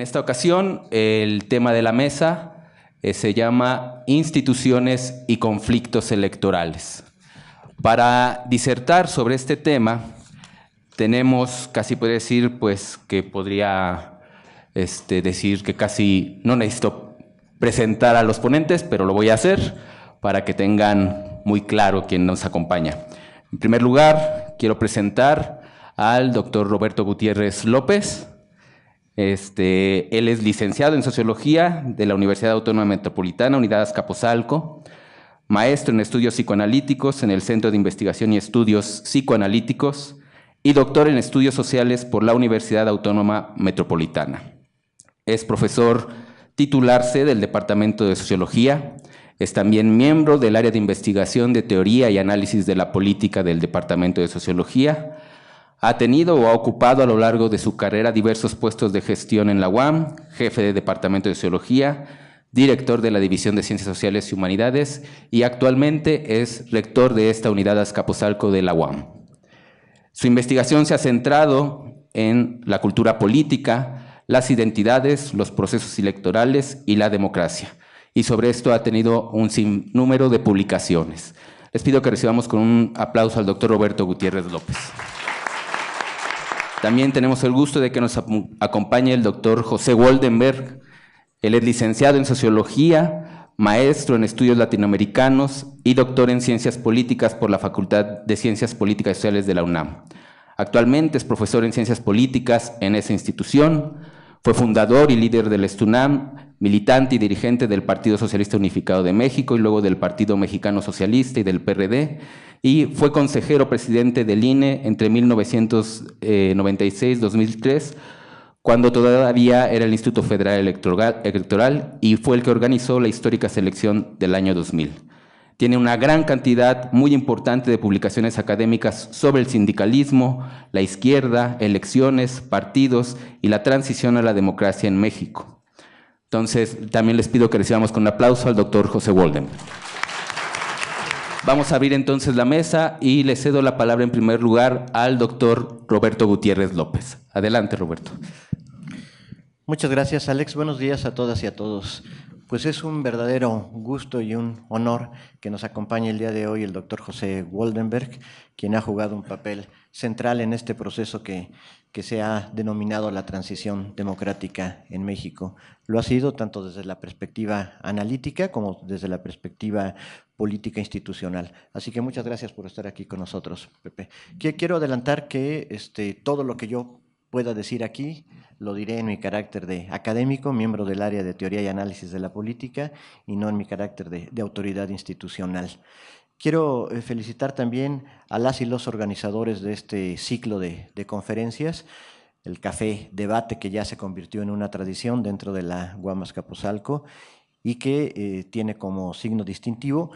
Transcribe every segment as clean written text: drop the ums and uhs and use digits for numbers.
En esta ocasión, el tema de la mesa se llama Instituciones y conflictos electorales. Para disertar sobre este tema, tenemos, casi podría decir, pues que podría decir que casi no necesito presentar a los ponentes, pero lo voy a hacer para que tengan muy claro quién nos acompaña. En primer lugar, quiero presentar al doctor Roberto Gutiérrez López. Él es licenciado en Sociología de la Universidad Autónoma Metropolitana, Unidad Azcapotzalco, maestro en Estudios Psicoanalíticos en el Centro de Investigación y Estudios Psicoanalíticos y doctor en Estudios Sociales por la Universidad Autónoma Metropolitana. Es profesor titular C del Departamento de Sociología. Es también miembro del área de investigación de teoría y análisis de la política del Departamento de Sociología. Ha tenido o ha ocupado a lo largo de su carrera diversos puestos de gestión en la UAM, jefe de Departamento de Sociología, director de la División de Ciencias Sociales y Humanidades y actualmente es rector de esta unidad Azcapotzalco de la UAM. Su investigación se ha centrado en la cultura política, las identidades, los procesos electorales y la democracia. Y sobre esto ha tenido un sinnúmero de publicaciones. Les pido que recibamos con un aplauso al doctor Roberto Gutiérrez López. También tenemos el gusto de que nos acompañe el doctor José Woldenberg. Él es licenciado en Sociología, maestro en Estudios Latinoamericanos y doctor en Ciencias Políticas por la Facultad de Ciencias Políticas y Sociales de la UNAM. Actualmente es profesor en Ciencias Políticas en esa institución. Fue fundador y líder del ESTUNAM, militante y dirigente del Partido Socialista Unificado de México y luego del Partido Mexicano Socialista y del PRD, y fue consejero presidente del INE entre 1996 y 2003, cuando todavía era el Instituto Federal Electoral y fue el que organizó la histórica selección del año 2000. Tiene una gran cantidad muy importante de publicaciones académicas sobre el sindicalismo, la izquierda, elecciones, partidos y la transición a la democracia en México. Entonces, también les pido que recibamos con un aplauso al doctor José Woldenberg. Vamos a abrir entonces la mesa y le cedo la palabra en primer lugar al doctor Roberto Gutiérrez López. Adelante, Roberto. Muchas gracias, Alex. Buenos días a todas y a todos. Pues es un verdadero gusto y un honor que nos acompañe el día de hoy el doctor José Woldenberg, quien ha jugado un papel central en este proceso que se ha denominado la transición democrática en México. Lo ha sido tanto desde la perspectiva analítica como desde la perspectiva política institucional. Así que muchas gracias por estar aquí con nosotros, Pepe. Quiero adelantar que todo lo que yo pueda decir aquí lo diré en mi carácter de académico, miembro del área de teoría y análisis de la política, y no en mi carácter de autoridad institucional. Quiero felicitar también a las y los organizadores de este ciclo de conferencias, el Café Debate, que ya se convirtió en una tradición dentro de la UAM Azcapotzalco y que tiene como signo distintivo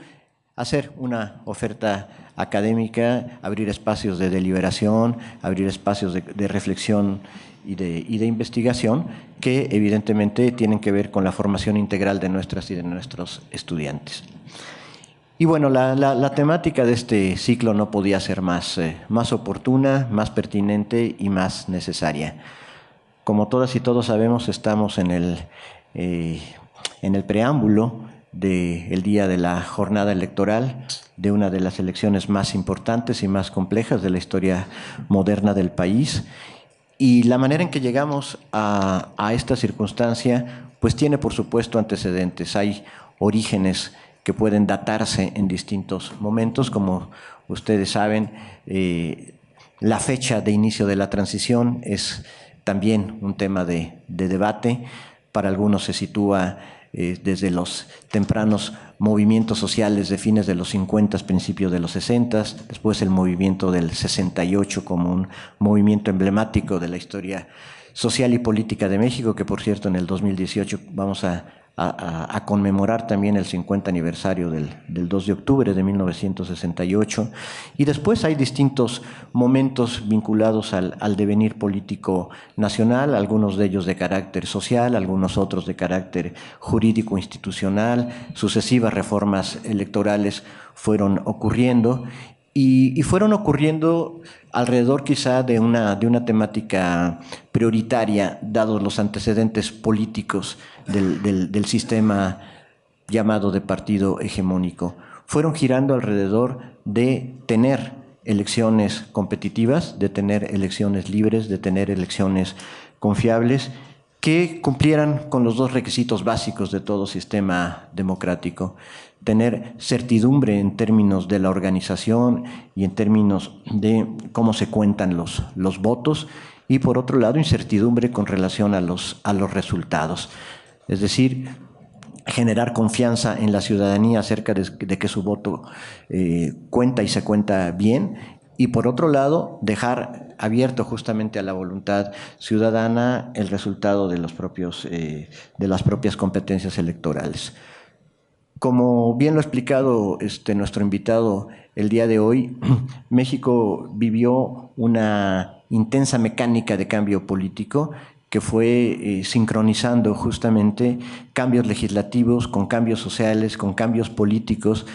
hacer una oferta académica, abrir espacios de deliberación, abrir espacios de reflexión y de investigación que evidentemente tienen que ver con la formación integral de nuestras y de nuestros estudiantes. Y bueno, la temática de este ciclo no podía ser más oportuna, más pertinente y más necesaria. Como todas y todos sabemos, estamos en el preámbulo del día de la jornada electoral, de una de las elecciones más importantes y más complejas de la historia moderna del país. Y la manera en que llegamos a esta circunstancia, pues tiene por supuesto antecedentes. Hay orígenes que pueden datarse en distintos momentos. Como ustedes saben, la fecha de inicio de la transición es también un tema de debate. Para algunos se sitúa desde los tempranos movimientos sociales de fines de los 50, principios de los 60, después el movimiento del 68 como un movimiento emblemático de la historia social y política de México, que por cierto en el 2018 vamos a conmemorar también el 50 aniversario del 2 de octubre de 1968, y después hay distintos momentos vinculados al devenir político nacional, algunos de ellos de carácter social, algunos otros de carácter jurídico institucional. Sucesivas reformas electorales fueron ocurriendo y fueron ocurriendo alrededor quizá de una temática prioritaria, dados los antecedentes políticos del sistema llamado de partido hegemónico. Fueron girando alrededor de tener elecciones competitivas, de tener elecciones libres, de tener elecciones confiables, que cumplieran con los dos requisitos básicos de todo sistema democrático: tener certidumbre en términos de la organización y en términos de cómo se cuentan los votos, y por otro lado incertidumbre con relación a los resultados. Es decir, generar confianza en la ciudadanía acerca de que su voto cuenta y se cuenta bien, y por otro lado dejar abierto justamente a la voluntad ciudadana el resultado de las propias competencias electorales. Como bien lo ha explicado nuestro invitado el día de hoy, México vivió una intensa mecánica de cambio político que fue sincronizando justamente cambios legislativos con cambios sociales, con cambios políticos,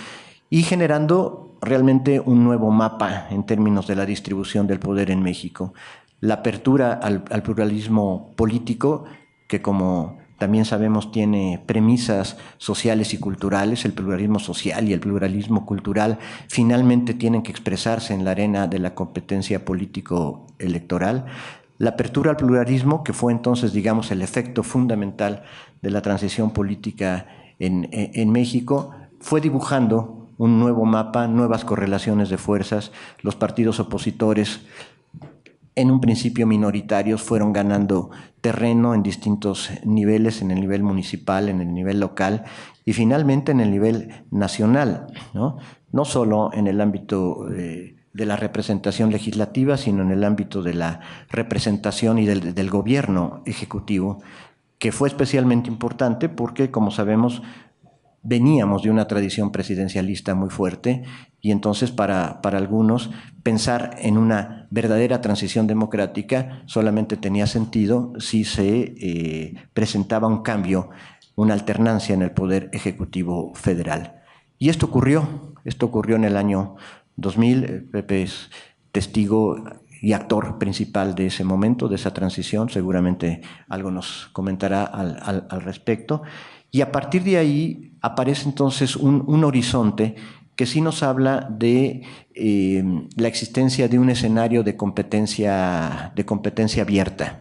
y generando realmente un nuevo mapa en términos de la distribución del poder en México. La apertura al pluralismo político, que como también sabemos tiene premisas sociales y culturales. El pluralismo social y el pluralismo cultural finalmente tienen que expresarse en la arena de la competencia político-electoral. La apertura al pluralismo, que fue entonces, digamos, el efecto fundamental de la transición política en México, fue dibujando un nuevo mapa, nuevas correlaciones de fuerzas. Los partidos opositores, en un principio minoritarios, fueron ganando terreno en distintos niveles, en el nivel municipal, en el nivel local y finalmente en el nivel nacional, no solo en el ámbito de la representación legislativa, sino en el ámbito de la representación y del gobierno ejecutivo, que fue especialmente importante porque, como sabemos, veníamos de una tradición presidencialista muy fuerte, y entonces para algunos pensar en una verdadera transición democrática solamente tenía sentido si se presentaba un cambio, una alternancia en el poder ejecutivo federal. Y esto ocurrió en el año 2000. Pepe es testigo y actor principal de ese momento, de esa transición. Seguramente algo nos comentará al respecto. Y a partir de ahí aparece entonces un horizonte que sí nos habla de la existencia de un escenario de competencia abierta,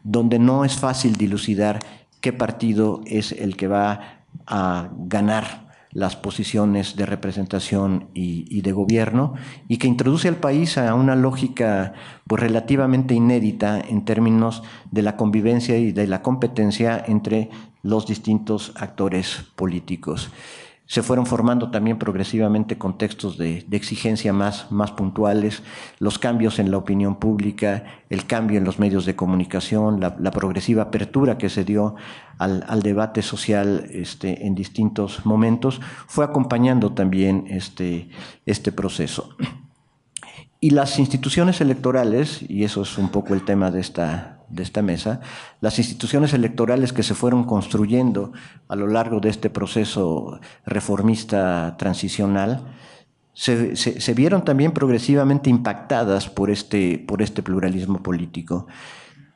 donde no es fácil dilucidar qué partido es el que va a ganar las posiciones de representación y de gobierno, y que introduce al país a una lógica pues relativamente inédita en términos de la convivencia y de la competencia entre los distintos actores políticos. Se fueron formando también progresivamente contextos de exigencia más puntuales, los cambios en la opinión pública, el cambio en los medios de comunicación, la progresiva apertura que se dio al debate social en distintos momentos, fue acompañando también este proceso. Y las instituciones electorales, y eso es un poco el tema de esta mesa, las instituciones electorales que se fueron construyendo a lo largo de este proceso reformista transicional, se vieron también progresivamente impactadas por este pluralismo político,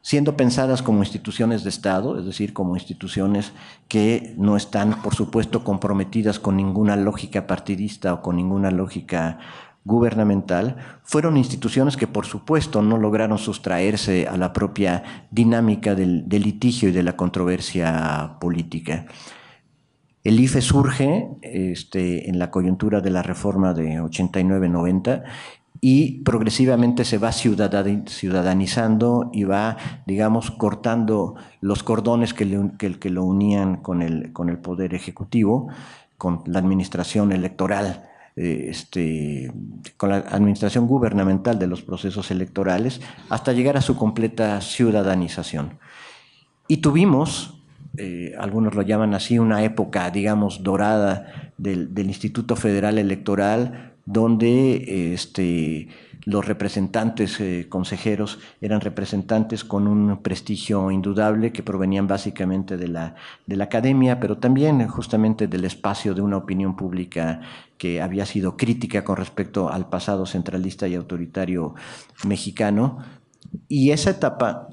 siendo pensadas como instituciones de Estado, es decir, como instituciones que no están, por supuesto, comprometidas con ninguna lógica partidista o con ninguna lógica gubernamental. Fueron instituciones que, por supuesto, no lograron sustraerse a la propia dinámica del litigio y de la controversia política. El IFE surge en la coyuntura de la reforma de 89-90 y progresivamente se va ciudadanizando y va, digamos, cortando los cordones que lo unían con el poder ejecutivo, con la administración electoral, con la administración gubernamental de los procesos electorales, hasta llegar a su completa ciudadanización. Y tuvimos, algunos lo llaman así, una época, digamos, dorada del Instituto Federal Electoral, donde los representantes consejeros eran representantes con un prestigio indudable que provenían básicamente de la academia, pero también justamente del espacio de una opinión pública que había sido crítica con respecto al pasado centralista y autoritario mexicano. Y esa etapa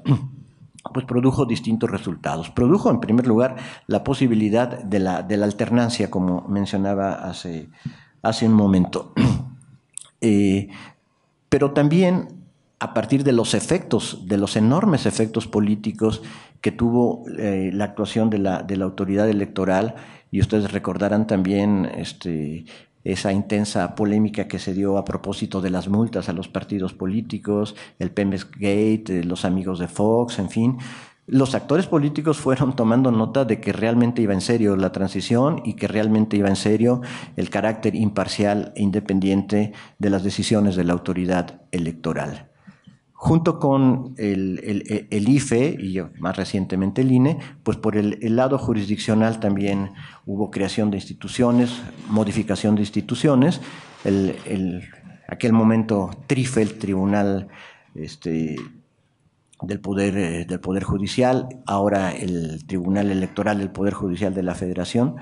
pues produjo distintos resultados. Produjo, en primer lugar, la posibilidad de la alternancia, como mencionaba hace un momento. Pero también, a partir de los efectos, de los enormes efectos políticos que tuvo la actuación de la autoridad electoral, y ustedes recordarán también esa intensa polémica que se dio a propósito de las multas a los partidos políticos, el Pemex Gate, los amigos de Fox, en fin. Los actores políticos fueron tomando nota de que realmente iba en serio la transición y que realmente iba en serio el carácter imparcial e independiente de las decisiones de la autoridad electoral. Junto con el IFE y más recientemente el INE, pues por el lado jurisdiccional también hubo creación de instituciones, modificación de instituciones, aquel momento TRIFE, el Tribunal del Poder Judicial, ahora el Tribunal Electoral del Poder Judicial de la Federación,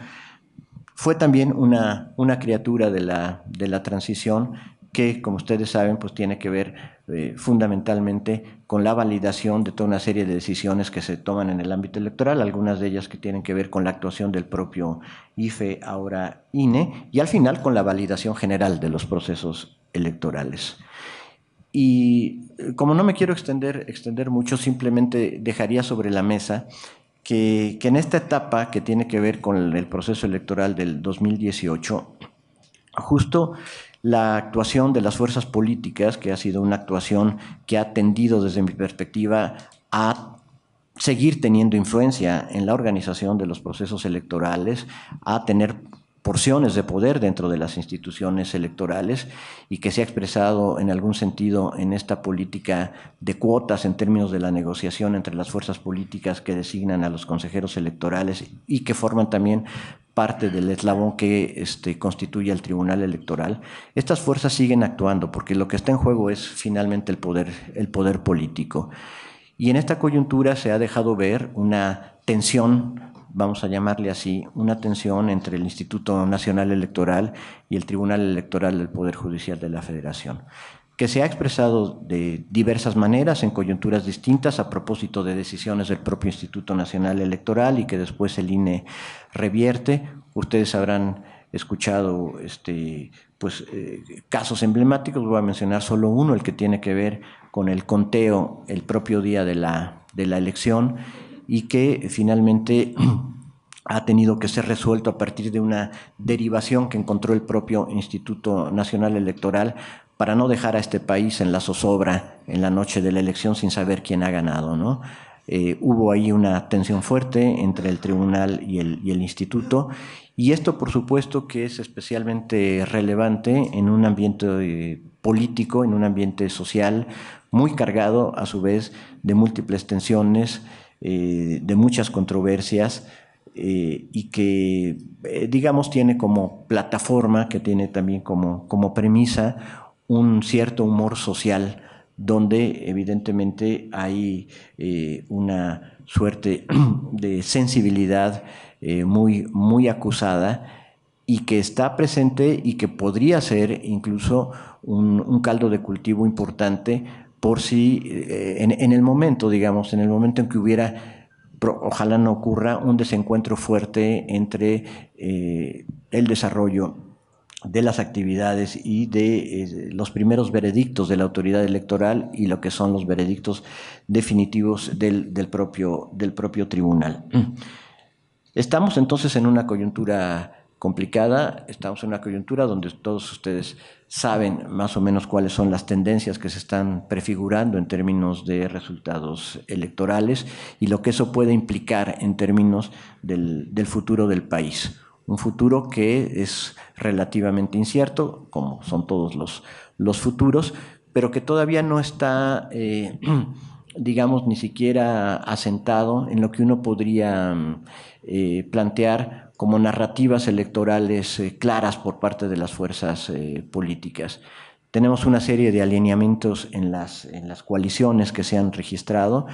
fue también una criatura de la transición que, como ustedes saben, pues tiene que ver fundamentalmente con la validación de toda una serie de decisiones que se toman en el ámbito electoral, algunas de ellas que tienen que ver con la actuación del propio IFE, ahora INE, y al final con la validación general de los procesos electorales. Y como no me quiero extender mucho, simplemente dejaría sobre la mesa que en esta etapa que tiene que ver con el proceso electoral del 2018, justo la actuación de las fuerzas políticas, que ha sido una actuación que ha tendido desde mi perspectiva a seguir teniendo influencia en la organización de los procesos electorales, a tener porciones de poder dentro de las instituciones electorales y que se ha expresado en algún sentido en esta política de cuotas en términos de la negociación entre las fuerzas políticas que designan a los consejeros electorales y que forman también parte del eslabón que constituye el Tribunal Electoral. Estas fuerzas siguen actuando porque lo que está en juego es finalmente el poder político. Y en esta coyuntura se ha dejado ver una tensión, vamos a llamarle así, una tensión entre el Instituto Nacional Electoral y el Tribunal Electoral del Poder Judicial de la Federación, que se ha expresado de diversas maneras, en coyunturas distintas, a propósito de decisiones del propio Instituto Nacional Electoral y que después el INE revierte. Ustedes habrán escuchado casos emblemáticos, voy a mencionar solo uno, el que tiene que ver con el conteo el propio día de la elección y que finalmente ha tenido que ser resuelto a partir de una derivación que encontró el propio Instituto Nacional Electoral para no dejar a este país en la zozobra en la noche de la elección sin saber quién ha ganado, ¿no? Hubo ahí una tensión fuerte entre el tribunal y el instituto, y esto por supuesto que es especialmente relevante en un ambiente político, en un ambiente social muy cargado a su vez de múltiples tensiones, de muchas controversias, y que digamos tiene como plataforma, que tiene también como premisa un cierto humor social, donde evidentemente hay una suerte de sensibilidad muy acusada y que está presente y que podría ser incluso un caldo de cultivo importante por si en el momento, digamos, en el momento en que hubiera, ojalá no ocurra, un desencuentro fuerte entre el desarrollo de las actividades y de los primeros veredictos de la autoridad electoral y lo que son los veredictos definitivos del propio tribunal. Estamos entonces en una coyuntura complicada, estamos en una coyuntura donde todos ustedes saben más o menos cuáles son las tendencias que se están prefigurando en términos de resultados electorales y lo que eso puede implicar en términos del futuro del país. Un futuro que es relativamente incierto, como son todos los futuros, pero que todavía no está, digamos, ni siquiera asentado en lo que uno podría plantear como narrativas electorales claras por parte de las fuerzas políticas. Tenemos una serie de alineamientos en las coaliciones que se han registrado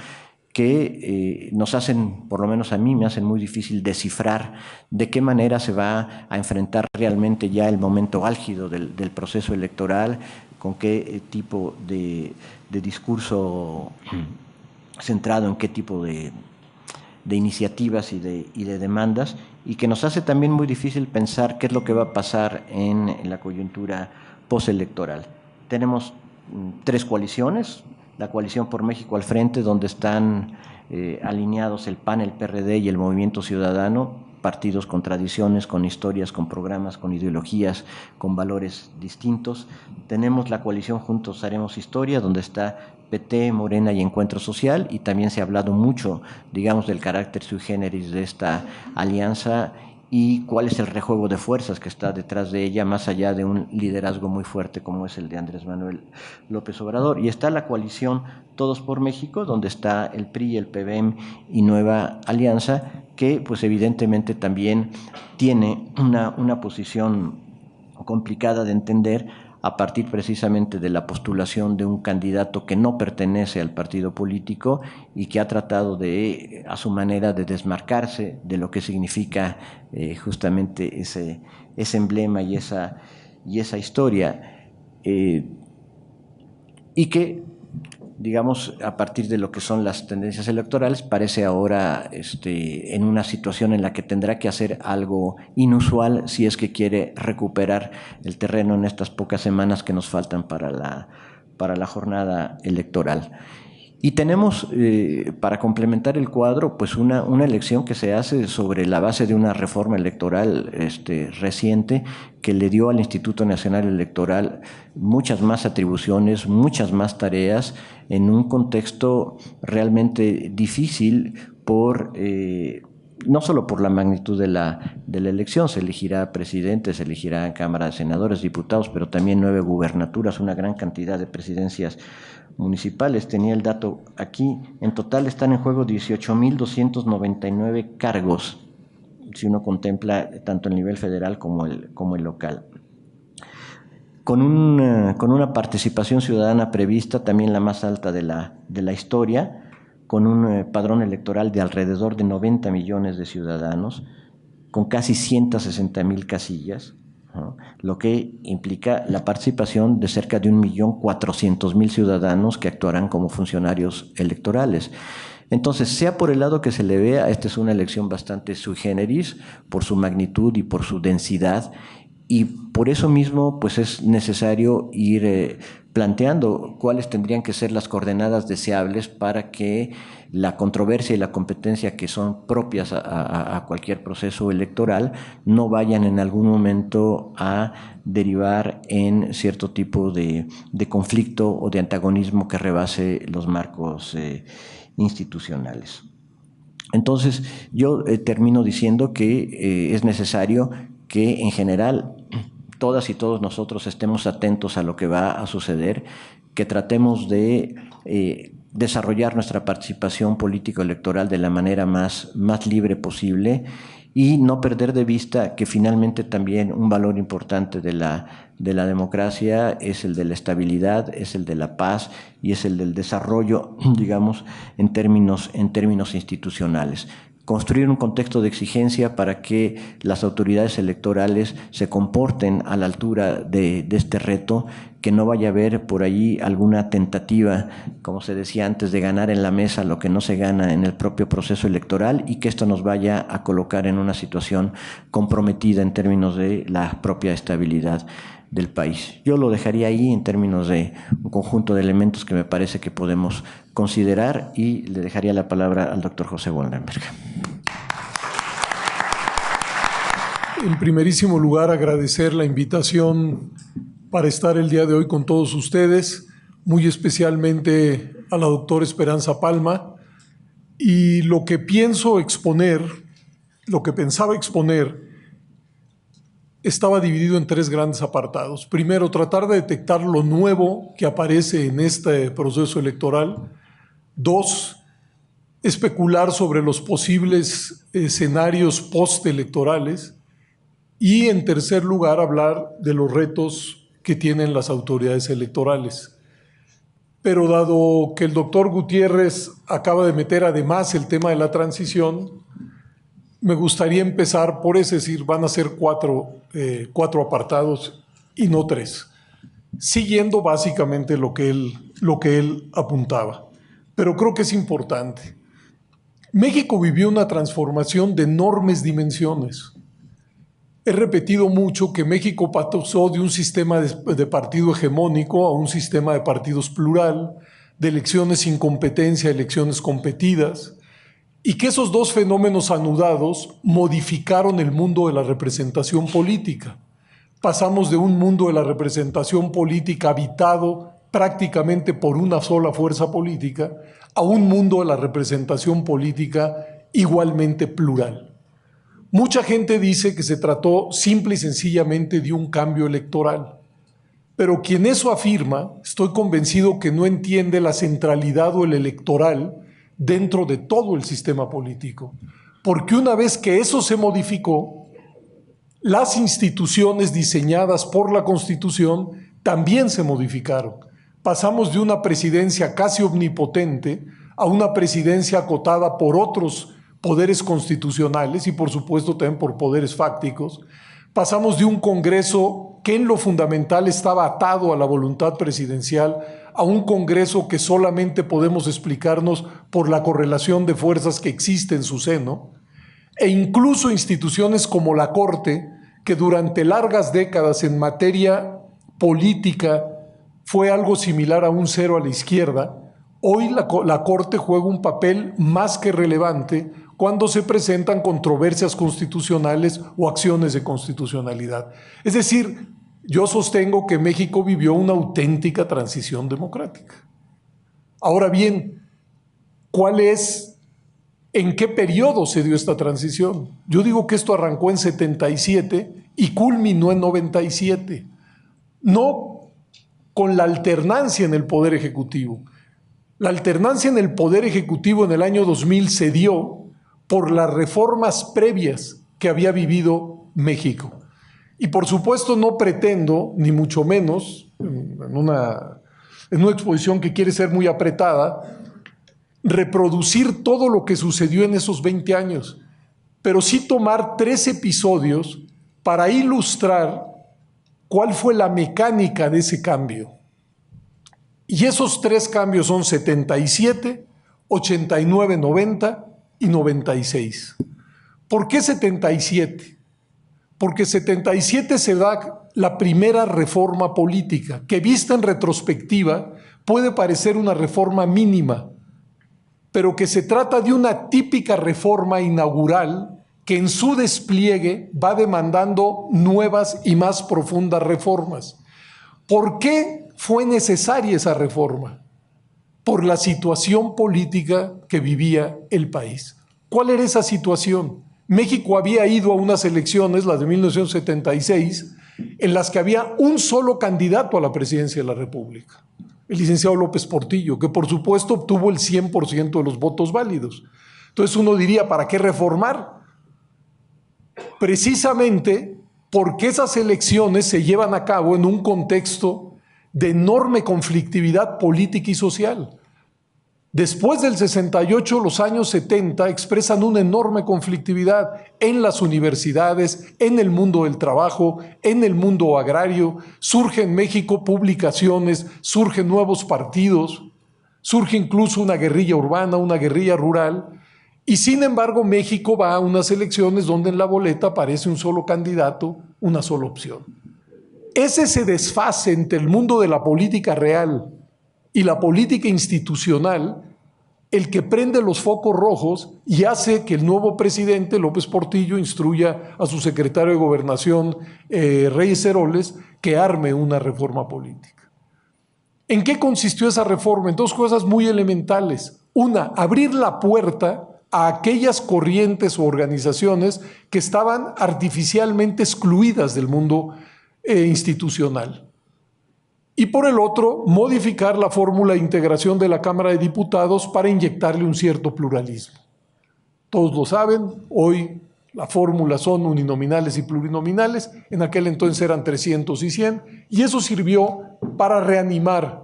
que nos hacen, por lo menos a mí, me hacen muy difícil descifrar de qué manera se va a enfrentar realmente ya el momento álgido del proceso electoral, con qué tipo de discurso centrado en qué tipo de iniciativas y de demandas, y que nos hace también muy difícil pensar qué es lo que va a pasar en la coyuntura postelectoral. Tenemos 3 coaliciones: la coalición por México al frente, donde están alineados el PAN, el PRD y el Movimiento Ciudadano, partidos con tradiciones, con historias, con programas, con ideologías, con valores distintos. Tenemos la coalición Juntos Haremos Historia, donde está PT, Morena y Encuentro Social, y también se ha hablado mucho, digamos, del carácter sui generis de esta alianza y cuál es el rejuego de fuerzas que está detrás de ella, más allá de un liderazgo muy fuerte como es el de Andrés Manuel López Obrador. Y está la coalición Todos por México, donde está el PRI, el PBM y Nueva Alianza, que pues evidentemente también tiene una posición complicada de entender a partir precisamente de la postulación de un candidato que no pertenece al partido político y que ha tratado de, a su manera, de desmarcarse de lo que significa justamente ese emblema y esa historia, y que, digamos, a partir de lo que son las tendencias electorales, parece ahora en una situación en la que tendrá que hacer algo inusual si es que quiere recuperar el terreno en estas pocas semanas que nos faltan para la jornada electoral. Y tenemos, para complementar el cuadro, pues una elección que se hace sobre la base de una reforma electoral reciente que le dio al Instituto Nacional Electoral muchas más atribuciones, muchas más tareas, en un contexto realmente difícil no solo por la magnitud de la elección. Se elegirá presidente, se elegirá Cámara de Senadores, diputados, pero también 9 gubernaturas, una gran cantidad de presidencias municipales. Tenía el dato aquí: en total están en juego 18.299 cargos, si uno contempla tanto el nivel federal como el local. Con una participación ciudadana prevista, también la más alta de la historia, con un padrón electoral de alrededor de 90 millones de ciudadanos, con casi 160,000 casillas, ¿no? Lo que implica la participación de cerca de 1.400.000 ciudadanos que actuarán como funcionarios electorales. Entonces, sea por el lado que se le vea, esta es una elección bastante sui generis por su magnitud y por su densidad, y por eso mismo pues es necesario ir planteando cuáles tendrían que ser las coordenadas deseables para que la controversia y la competencia que son propias a cualquier proceso electoral no vayan en algún momento a derivar en cierto tipo de conflicto o de antagonismo que rebase los marcos institucionales. Entonces, yo termino diciendo que es necesario que en general todas y todos nosotros estemos atentos a lo que va a suceder, que tratemos de desarrollar nuestra participación político-electoral de la manera más libre posible, y no perder de vista que finalmente también un valor importante de la democracia es el de la estabilidad, es el de la paz y es el del desarrollo, digamos, en términos institucionales. Construir un contexto de exigencia para que las autoridades electorales se comporten a la altura de este reto, que no vaya a haber por allí alguna tentativa, como se decía antes, de ganar en la mesa lo que no se gana en el propio proceso electoral, y que esto nos vaya a colocar en una situación comprometida en términos de la propia estabilidad del país. Yo lo dejaría ahí en términos de un conjunto de elementos que me parece que podemos considerar, y le dejaría la palabra al doctor José Woldenberg. En primerísimo lugar, agradecer la invitación para estar el día de hoy con todos ustedes, muy especialmente a la doctora Esperanza Palma. Y lo que pensaba exponer, estaba dividido en 3 grandes apartados. Primero, tratar de detectar lo nuevo que aparece en este proceso electoral. 2, especular sobre los posibles escenarios postelectorales. Y en tercer lugar, hablar de los retos que tienen las autoridades electorales. Pero dado que el doctor Gutiérrez acaba de meter además el tema de la transición, me gustaría empezar por ese, es decir, van a ser cuatro apartados y no 3, siguiendo básicamente lo que él apuntaba. Pero creo que es importante. México vivió una transformación de enormes dimensiones. He repetido mucho que México pasó de un sistema de partido hegemónico a un sistema de partidos plural, de elecciones sin competencia a elecciones competidas, y que esos dos fenómenos anudados modificaron el mundo de la representación política. Pasamos de un mundo de la representación política habitado prácticamente por una sola fuerza política a un mundo de la representación política igualmente plural. Mucha gente dice que se trató simple y sencillamente de un cambio electoral, pero quien eso afirma, estoy convencido que no entiende la centralidad o el electoral dentro de todo el sistema político, porque una vez que eso se modificó, las instituciones diseñadas por la Constitución también se modificaron. Pasamos de una presidencia casi omnipotente a una presidencia acotada por otros poderes constitucionales y por supuesto también por poderes fácticos. Pasamos de un Congreso que en lo fundamental estaba atado a la voluntad presidencial a un Congreso que solamente podemos explicarnos por la correlación de fuerzas que existe en su seno, e incluso instituciones como la Corte, que durante largas décadas en materia política fue algo similar a un cero a la izquierda. Hoy la Corte juega un papel más que relevante cuando se presentan controversias constitucionales o acciones de constitucionalidad. Es decir, yo sostengo que México vivió una auténtica transición democrática. Ahora bien, ¿en qué periodo se dio esta transición? Yo digo que esto arrancó en 77 y culminó en 97. No con la alternancia en el Poder Ejecutivo. La alternancia en el Poder Ejecutivo en el año 2000 se dio por las reformas previas que había vivido México. Y por supuesto no pretendo, ni mucho menos, en una exposición que quiere ser muy apretada, reproducir todo lo que sucedió en esos 20 años, pero sí tomar 3 episodios para ilustrar cuál fue la mecánica de ese cambio. Y esos 3 cambios son 77, 89, 90 y 96. ¿Por qué 77? Porque 77 se da la primera reforma política, que vista en retrospectiva puede parecer una reforma mínima, pero que se trata de una típica reforma inaugural que en su despliegue va demandando nuevas y más profundas reformas. ¿Por qué fue necesaria esa reforma? Por la situación política que vivía el país. ¿Cuál era esa situación? México había ido a unas elecciones, las de 1976, en las que había un solo candidato a la presidencia de la República, el licenciado López Portillo, que por supuesto obtuvo el 100% de los votos válidos. Entonces uno diría, ¿para qué reformar? Precisamente porque esas elecciones se llevan a cabo en un contexto de enorme conflictividad política y social. Después del 68, los años 70 expresan una enorme conflictividad en las universidades, en el mundo del trabajo, en el mundo agrario. Surgen en México publicaciones, surgen nuevos partidos, surge incluso una guerrilla urbana, una guerrilla rural. Y sin embargo, México va a unas elecciones donde en la boleta aparece un solo candidato, una sola opción. Es ese desfase entre el mundo de la política real y la política institucional el que prende los focos rojos y hace que el nuevo presidente, López Portillo, instruya a su secretario de Gobernación, Reyes Heroles, que arme una reforma política. ¿En qué consistió esa reforma? En 2 cosas muy elementales. Una, abrir la puerta a aquellas corrientes o organizaciones que estaban artificialmente excluidas del mundo institucional. Y por el otro, modificar la fórmula de integración de la Cámara de Diputados para inyectarle un cierto pluralismo. Todos lo saben, hoy La fórmula son uninominales y plurinominales. En aquel entonces eran 300 y 100, y eso sirvió para reanimar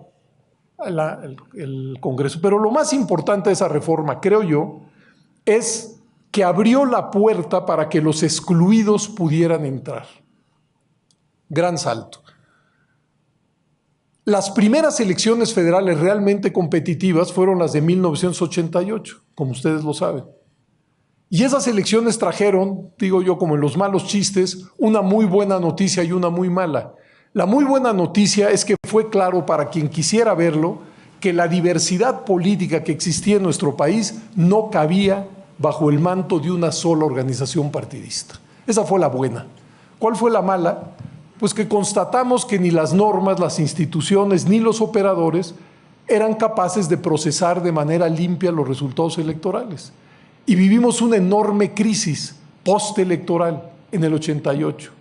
el Congreso. Pero lo más importante de esa reforma, creo yo, es que abrió la puerta para que los excluidos pudieran entrar. Gran salto. Las primeras elecciones federales realmente competitivas fueron las de 1988, como ustedes lo saben. Y esas elecciones trajeron, digo yo como en los malos chistes, una muy buena noticia y una muy mala. La muy buena noticia es que fue claro para quien quisiera verlo que la diversidad política que existía en nuestro país no cabía bajo el manto de una sola organización partidista. Esa fue la buena. ¿Cuál fue la mala? Pues que constatamos que ni las normas, las instituciones, ni los operadores eran capaces de procesar de manera limpia los resultados electorales. Y vivimos una enorme crisis postelectoral en el 88.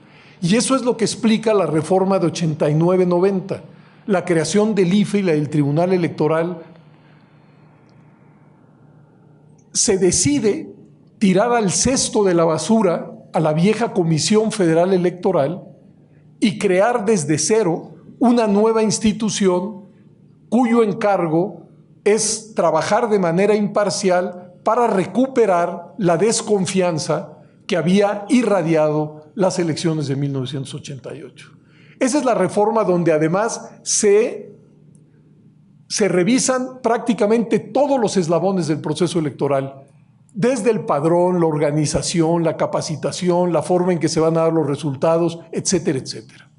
Y eso es lo que explica la reforma de 89-90, la creación del IFE y la del Tribunal Electoral. Se decide tirar al cesto de la basura a la vieja Comisión Federal Electoral y crear desde cero una nueva institución cuyo encargo es trabajar de manera imparcial para recuperar la desconfianza que había irradiado las elecciones de 1988. Esa es la reforma donde además se revisan prácticamente todos los eslabones del proceso electoral, desde el padrón, la organización, la capacitación, la forma en que se van a dar los resultados, etcétera, etcétera.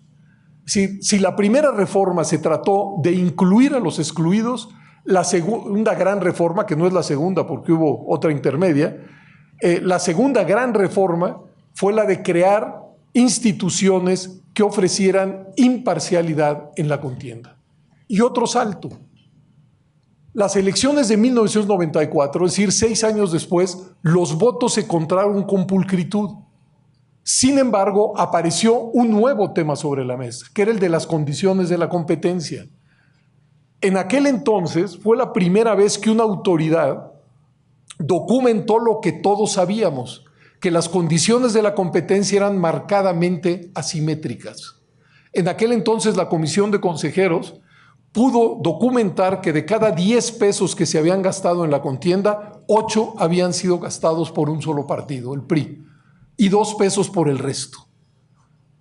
Si la primera reforma se trató de incluir a los excluidos, la segunda gran reforma, que no es la segunda porque hubo otra intermedia, la segunda gran reforma fue la de crear instituciones que ofrecieran imparcialidad en la contienda. Y otro salto. Las elecciones de 1994, es decir, 6 años después, los votos se contaron con pulcritud. Sin embargo, apareció un nuevo tema sobre la mesa, que era el de las condiciones de la competencia. En aquel entonces fue la primera vez que una autoridad documentó lo que todos sabíamos, que las condiciones de la competencia eran marcadamente asimétricas. En aquel entonces la Comisión de Consejeros pudo documentar que de cada 10 pesos que se habían gastado en la contienda, 8 habían sido gastados por un solo partido, el PRI, y 2 pesos por el resto.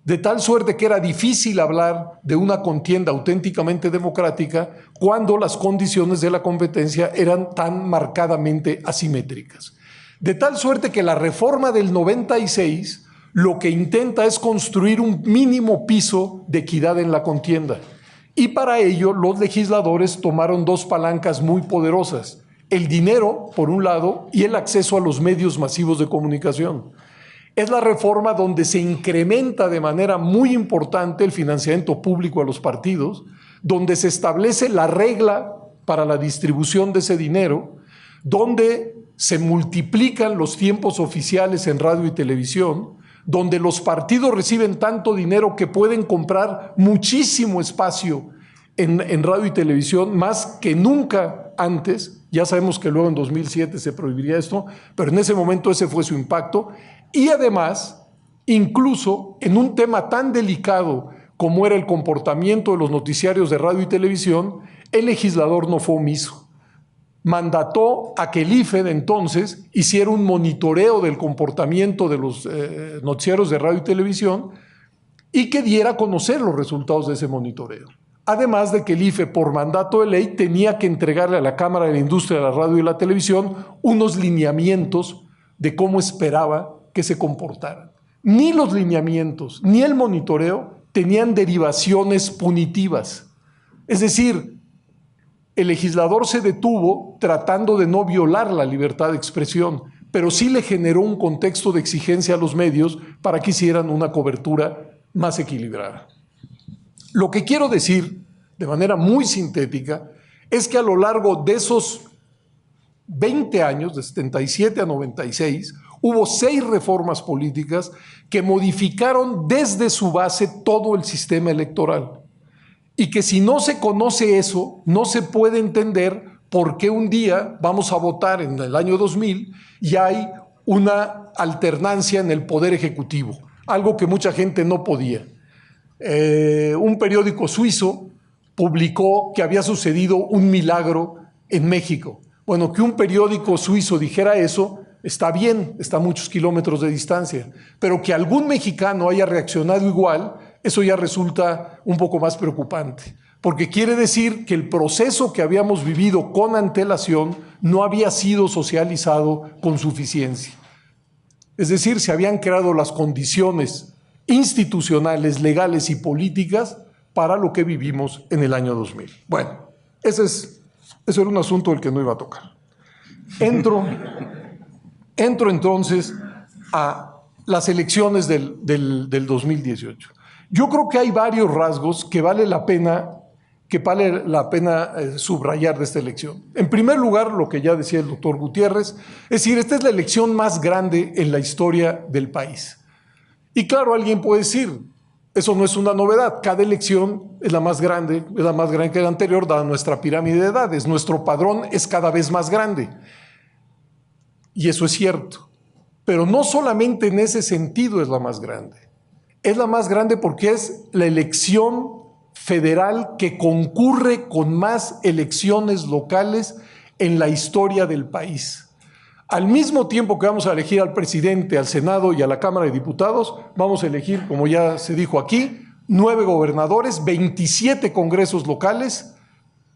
De tal suerte que era difícil hablar de una contienda auténticamente democrática cuando las condiciones de la competencia eran tan marcadamente asimétricas. De tal suerte que la reforma del 96 lo que intenta es construir un mínimo piso de equidad en la contienda. Y para ello los legisladores tomaron 2 palancas muy poderosas: el dinero, por un lado, y el acceso a los medios masivos de comunicación. Es la reforma donde se incrementa de manera muy importante el financiamiento público a los partidos, donde se establece la regla para la distribución de ese dinero, donde se multiplican los tiempos oficiales en radio y televisión, donde los partidos reciben tanto dinero que pueden comprar muchísimo espacio en radio y televisión, más que nunca antes. Ya sabemos que luego en 2007 se prohibiría esto, pero en ese momento ese fue su impacto. Y además, incluso en un tema tan delicado como era el comportamiento de los noticiarios de radio y televisión, el legislador no fue omiso. Mandató a que el IFE de entonces hiciera un monitoreo del comportamiento de los noticiarios de radio y televisión y que diera a conocer los resultados de ese monitoreo. Además de que el IFE, por mandato de ley, tenía que entregarle a la Cámara de la Industria de la Radio y la Televisión unos lineamientos de cómo esperaba que se comportaran. Ni los lineamientos ni el monitoreo tenían derivaciones punitivas. Es decir, el legislador se detuvo tratando de no violar la libertad de expresión, pero sí le generó un contexto de exigencia a los medios para que hicieran una cobertura más equilibrada. Lo que quiero decir, de manera muy sintética, es que a lo largo de esos 20 años, de 77 a 96, hubo 6 reformas políticas que modificaron desde su base todo el sistema electoral. Y que si no se conoce eso, no se puede entender por qué un día vamos a votar en el año 2000 y hay una alternancia en el poder ejecutivo, algo que mucha gente no podía. Un periódico suizo publicó que había sucedido un milagro en México. Bueno, que un periódico suizo dijera eso está bien, está a muchos kilómetros de distancia, pero que algún mexicano haya reaccionado igual, eso ya resulta un poco más preocupante, porque quiere decir que el proceso que habíamos vivido con antelación no había sido socializado con suficiencia. Es decir, se habían creado las condiciones institucionales, legales y políticas para lo que vivimos en el año 2000. Bueno, ese era un asunto del que no iba a tocar. Entro entonces a las elecciones del 2018. Yo creo que hay varios rasgos que vale la pena subrayar de esta elección. En primer lugar, lo que ya decía el doctor Gutiérrez, es decir, esta es la elección más grande en la historia del país. Y claro, alguien puede decir, eso no es una novedad, cada elección es la más grande que la anterior, dada nuestra pirámide de edades, nuestro padrón es cada vez más grande. Y eso es cierto, pero no solamente en ese sentido es la más grande porque es la elección federal que concurre con más elecciones locales en la historia del país. Al mismo tiempo que vamos a elegir al presidente, al Senado y a la Cámara de Diputados, vamos a elegir, como ya se dijo aquí, 9 gobernadores, 27 congresos locales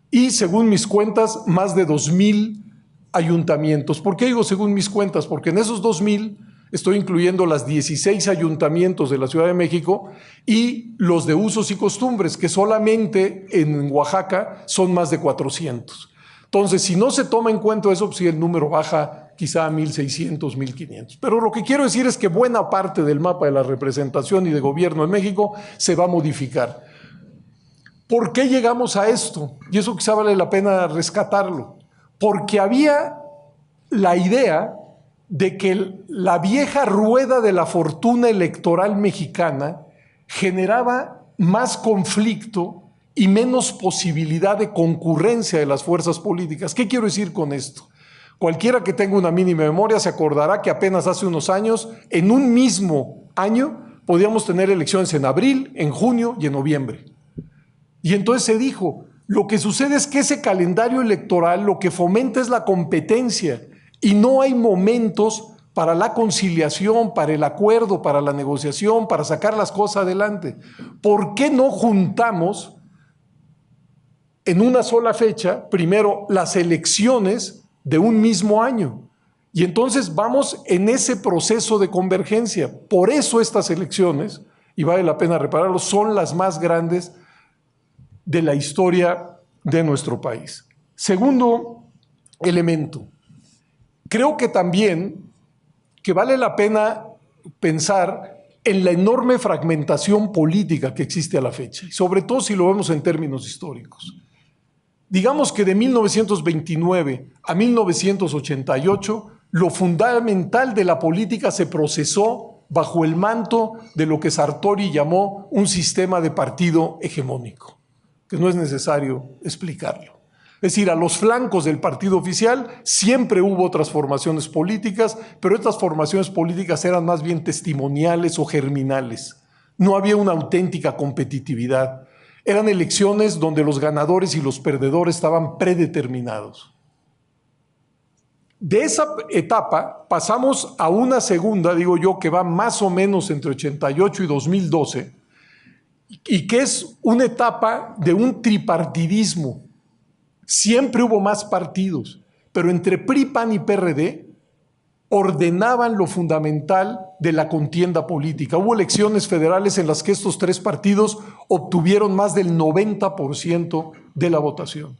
y, según mis cuentas, más de 2,000 ayuntamientos. ¿Por qué digo según mis cuentas? Porque en esos 2,000 estoy incluyendo las 16 ayuntamientos de la Ciudad de México y los de usos y costumbres, que solamente en Oaxaca son más de 400. Entonces, si no se toma en cuenta eso, pues sí, el número baja quizá a 1,600, 1,500. Pero lo que quiero decir es que buena parte del mapa de la representación y de gobierno en México se va a modificar. ¿Por qué llegamos a esto? Y eso quizá vale la pena rescatarlo. Porque había la idea de que la vieja rueda de la fortuna electoral mexicana generaba más conflicto y menos posibilidad de concurrencia de las fuerzas políticas. ¿Qué quiero decir con esto? Cualquiera que tenga una mínima memoria se acordará que apenas hace unos años, en un mismo año, podíamos tener elecciones en abril, en junio y en noviembre. Y entonces se dijo, lo que sucede es que ese calendario electoral lo que fomenta es la competencia y no hay momentos para la conciliación, para el acuerdo, para la negociación, para sacar las cosas adelante. ¿Por qué no juntamos en una sola fecha, primero, las elecciones de un mismo año? Y entonces vamos en ese proceso de convergencia. Por eso estas elecciones, y vale la pena repararlo, son las más grandes de la historia de nuestro país. Segundo elemento, creo que también que vale la pena pensar en la enorme fragmentación política que existe a la fecha, y sobre todo si lo vemos en términos históricos. Digamos que de 1929 a 1988, lo fundamental de la política se procesó bajo el manto de lo que Sartori llamó un sistema de partido hegemónico, que no es necesario explicarlo. Es decir, a los flancos del partido oficial siempre hubo otras formaciones políticas, pero estas formaciones políticas eran más bien testimoniales o germinales. No había una auténtica competitividad. Eran elecciones donde los ganadores y los perdedores estaban predeterminados. De esa etapa pasamos a una segunda, digo yo, que va más o menos entre 88 y 2012, y que es una etapa de un tripartidismo. Siempre hubo más partidos, pero entre PRI, PAN y PRD ordenaban lo fundamental de la contienda política. Hubo elecciones federales en las que estos tres partidos obtuvieron más del 90% de la votación.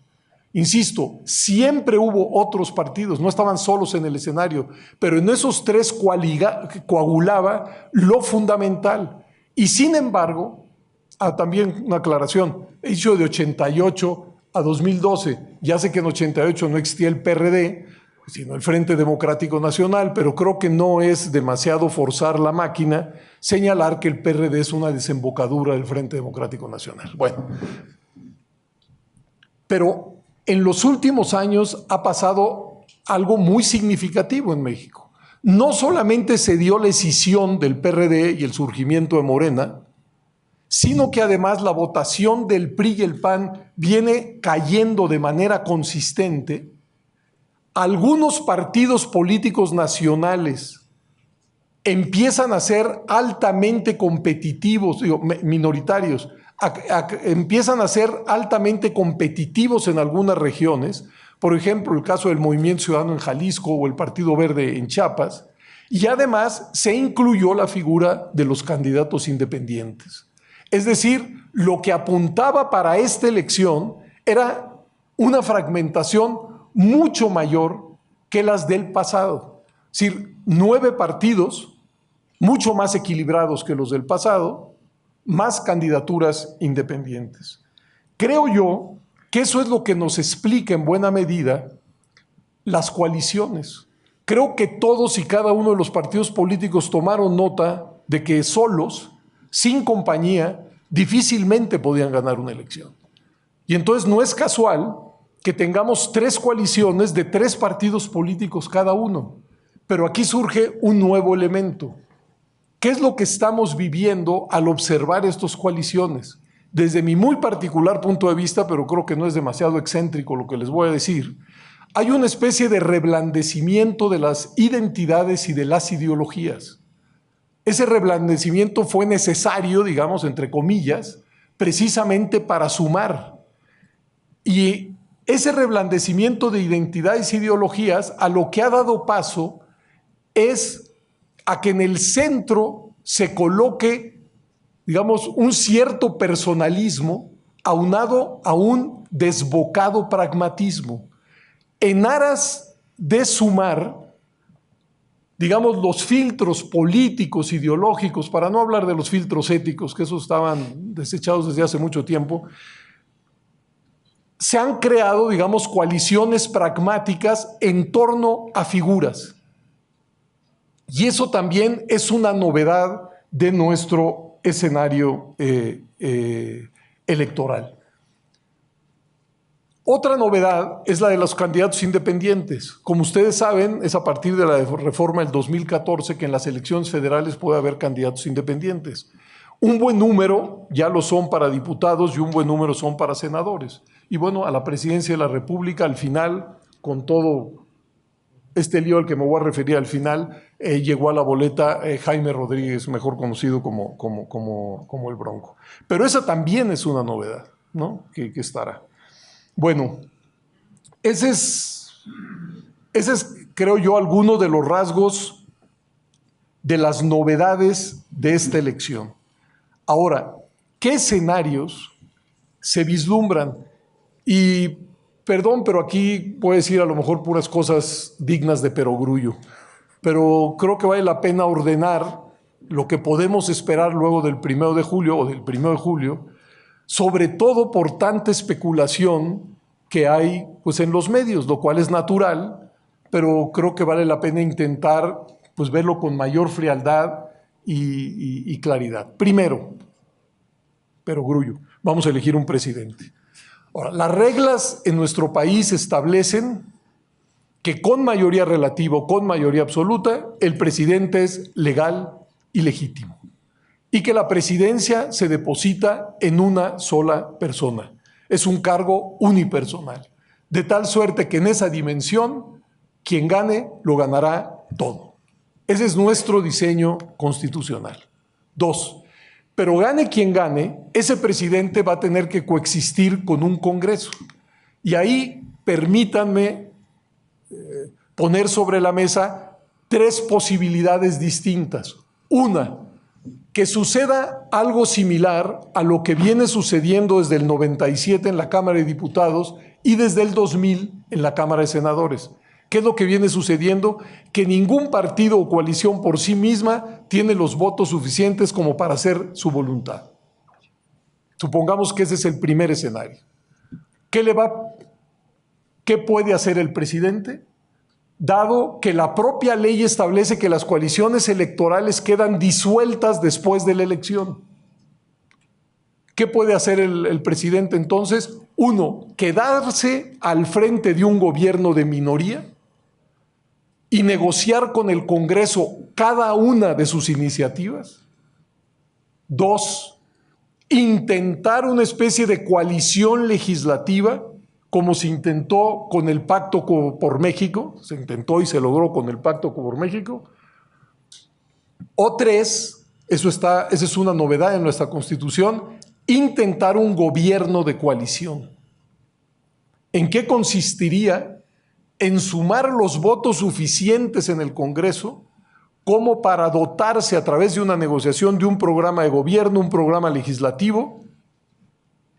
Insisto, siempre hubo otros partidos, no estaban solos en el escenario, pero en esos tres coagulaba lo fundamental. Y sin embargo, también una aclaración, he dicho de 88 a 2012, ya sé que en 88 no existía el PRD, sino el Frente Democrático Nacional, pero creo que no es demasiado forzar la máquina señalar que el PRD es una desembocadura del Frente Democrático Nacional. Bueno, pero en los últimos años ha pasado algo muy significativo en México. no solamente se dio la escisión del PRD y el surgimiento de Morena, sino que además la votación del PRI y el PAN viene cayendo de manera consistente. Algunos partidos políticos nacionales empiezan a ser altamente competitivos, minoritarios, empiezan a ser altamente competitivos en algunas regiones. Por ejemplo, el caso del Movimiento Ciudadano en Jalisco o el Partido Verde en Chiapas, y además se incluyó la figura de los candidatos independientes. Es decir, lo que apuntaba para esta elección era una fragmentación mucho mayor que las del pasado. Es decir, 9 partidos, mucho más equilibrados que los del pasado, más candidaturas independientes. Creo yo que eso es lo que nos explica en buena medida las coaliciones. Creo que todos y cada uno de los partidos políticos tomaron nota de que solos, sin compañía, difícilmente podían ganar una elección. Y entonces no es casual que tengamos 3 coaliciones de 3 partidos políticos cada uno. Pero aquí surge un nuevo elemento. ¿Qué es lo que estamos viviendo al observar estas coaliciones? Desde mi muy particular punto de vista, pero creo que no es demasiado excéntrico lo que les voy a decir, hay una especie de reblandecimiento de las identidades y de las ideologías. Ese reblandecimiento fue necesario, digamos, entre comillas, precisamente para sumar. Y ese reblandecimiento de identidades e ideologías a lo que ha dado paso es a que en el centro se coloque, digamos, un cierto personalismo aunado a un desbocado pragmatismo, en aras de sumar, digamos, los filtros políticos, ideológicos, para no hablar de los filtros éticos, que esos estaban desechados desde hace mucho tiempo. Se han creado, digamos, coaliciones pragmáticas en torno a figuras. Y eso también es una novedad de nuestro escenario electoral. Otra novedad es la de los candidatos independientes. Como ustedes saben, es a partir de la reforma del 2014 que en las elecciones federales puede haber candidatos independientes. Un buen número ya lo son para diputados y un buen número son para senadores. Y bueno, a la presidencia de la República, al final, con todo este lío al que me voy a referir al final, llegó a la boleta Jaime Rodríguez, mejor conocido como el Bronco. Pero esa también es una novedad, ¿no? que estará. Bueno, ese es, creo yo, alguno de los rasgos de las novedades de esta elección. Ahora, ¿qué escenarios se vislumbran? Y perdón, pero aquí voy a decir a lo mejor puras cosas dignas de perogrullo, pero creo que vale la pena ordenar lo que podemos esperar luego del 1 de julio o del 1 de julio, sobre todo por tanta especulación que hay pues, en los medios, lo cual es natural, pero creo que vale la pena intentar pues, verlo con mayor frialdad y claridad. Primero, perogrullo, vamos a elegir un presidente. Ahora, las reglas en nuestro país establecen que con mayoría relativa o con mayoría absoluta, el presidente es legal y legítimo, y que la presidencia se deposita en una sola persona. Es un cargo unipersonal, de tal suerte que en esa dimensión, quien gane, lo ganará todo. Ese es nuestro diseño constitucional. 2, pero gane quien gane, ese presidente va a tener que coexistir con un Congreso. Y ahí permítanme poner sobre la mesa 3 posibilidades distintas. Una, que suceda algo similar a lo que viene sucediendo desde el 97 en la Cámara de Diputados y desde el 2000 en la Cámara de Senadores. ¿Qué es lo que viene sucediendo? Que ningún partido o coalición por sí misma tiene los votos suficientes como para hacer su voluntad. Supongamos que ese es el primer escenario. ¿Qué puede hacer el presidente? Dado que la propia ley establece que las coaliciones electorales quedan disueltas después de la elección. ¿Qué puede hacer el presidente entonces? 1, quedarse al frente de un gobierno de minoría, y negociar con el Congreso cada una de sus iniciativas. 2, intentar una especie de coalición legislativa, como se intentó con el Pacto por México, se intentó y se logró con el Pacto por México. O 3, esa es una novedad en nuestra Constitución, intentar un gobierno de coalición. ¿En qué consistiría? En sumar los votos suficientes en el Congreso como para dotarse a través de una negociación de un programa de gobierno, un programa legislativo,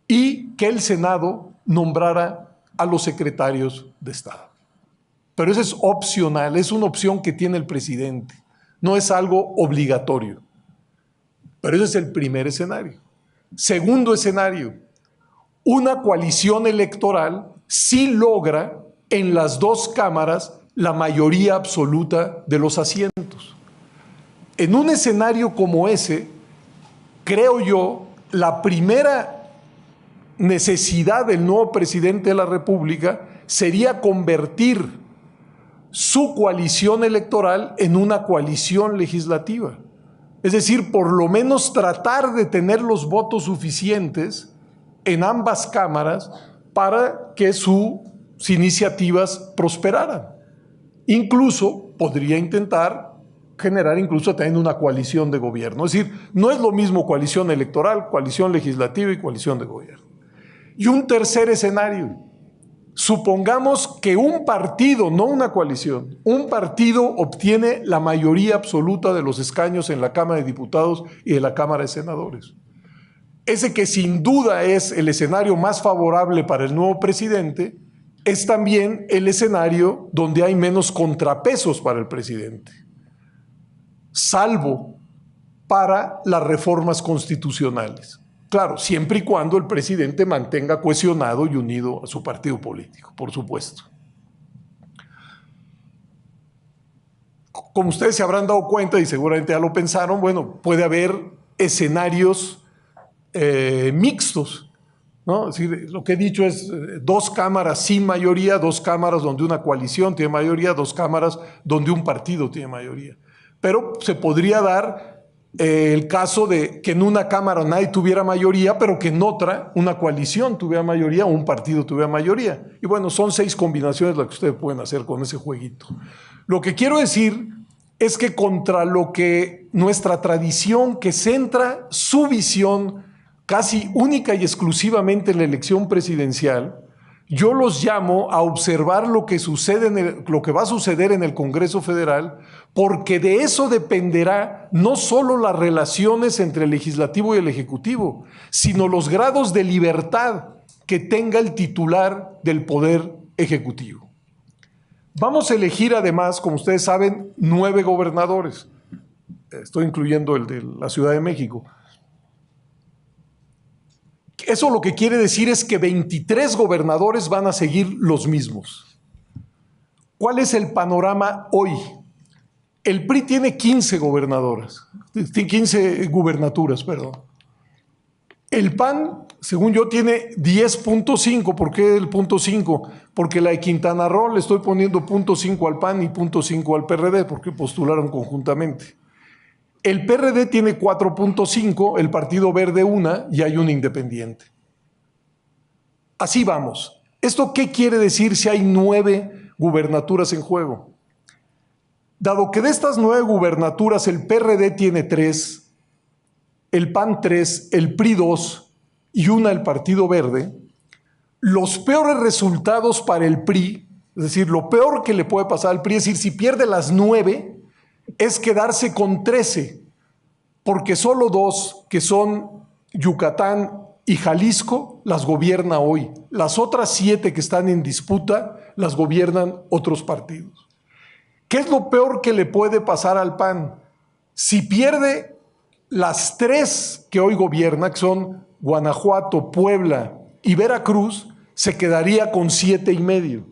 y que el Senado nombrara a los secretarios de Estado. Pero eso es opcional, es una opción que tiene el presidente, no es algo obligatorio. Pero ese es el primer escenario. Segundo escenario, una coalición electoral sí logra en las dos cámaras la mayoría absoluta de los asientos. En un escenario como ese, creo yo, la primera necesidad del nuevo presidente de la República sería convertir su coalición electoral en una coalición legislativa. Es decir, por lo menos tratar de tener los votos suficientes en ambas cámaras para que sus iniciativas prosperaran. Incluso podría intentar generar incluso también una coalición de gobierno. Es decir, no es lo mismo coalición electoral, coalición legislativa y coalición de gobierno. Y un tercer escenario. Supongamos que un partido, no una coalición, un partido obtiene la mayoría absoluta de los escaños en la Cámara de Diputados y de la Cámara de Senadores. Ese que sin duda es el escenario más favorable para el nuevo presidente, es también el escenario donde hay menos contrapesos para el presidente, salvo para las reformas constitucionales. Claro, siempre y cuando el presidente mantenga cohesionado y unido a su partido político, por supuesto. Como ustedes se habrán dado cuenta y seguramente ya lo pensaron, bueno, puede haber escenarios mixtos, ¿no? Es decir, lo que he dicho es dos cámaras sin mayoría, dos cámaras donde una coalición tiene mayoría, dos cámaras donde un partido tiene mayoría. Pero se podría dar el caso de que en una cámara nadie tuviera mayoría, pero que en otra una coalición tuviera mayoría o un partido tuviera mayoría. Y bueno, son 6 combinaciones las que ustedes pueden hacer con ese jueguito. Lo que quiero decir es que contra lo que nuestra tradición, que centra su visión casi única y exclusivamente en la elección presidencial, yo los llamo a observar lo que va a suceder en el Congreso Federal, porque de eso dependerá no solo las relaciones entre el legislativo y el ejecutivo, sino los grados de libertad que tenga el titular del poder ejecutivo. Vamos a elegir además, como ustedes saben, 9 gobernadores. Estoy incluyendo el de la Ciudad de México. Eso lo que quiere decir es que 23 gobernadores van a seguir los mismos. ¿Cuál es el panorama hoy? El PRI tiene 15 gubernaturas, perdón. El PAN, según yo, tiene 10.5. ¿Por qué el 0.5? Porque la de Quintana Roo le estoy poniendo 0.5 al PAN y 0.5 al PRD, porque postularon conjuntamente. El PRD tiene 4.5, el Partido Verde 1 y hay un independiente. Así vamos. ¿Esto qué quiere decir si hay 9 gubernaturas en juego? Dado que de estas 9 gubernaturas el PRD tiene 3, el PAN 3, el PRI 2 y una el Partido Verde, los peores resultados para el PRI, es decir, lo peor que le puede pasar al PRI, es decir, si pierde las 9, es quedarse con 13, porque solo 2, que son Yucatán y Jalisco, las gobierna hoy. Las otras 7 que están en disputa las gobiernan otros partidos. ¿Qué es lo peor que le puede pasar al PAN? Si pierde las 3 que hoy gobierna, que son Guanajuato, Puebla y Veracruz, se quedaría con 7,5.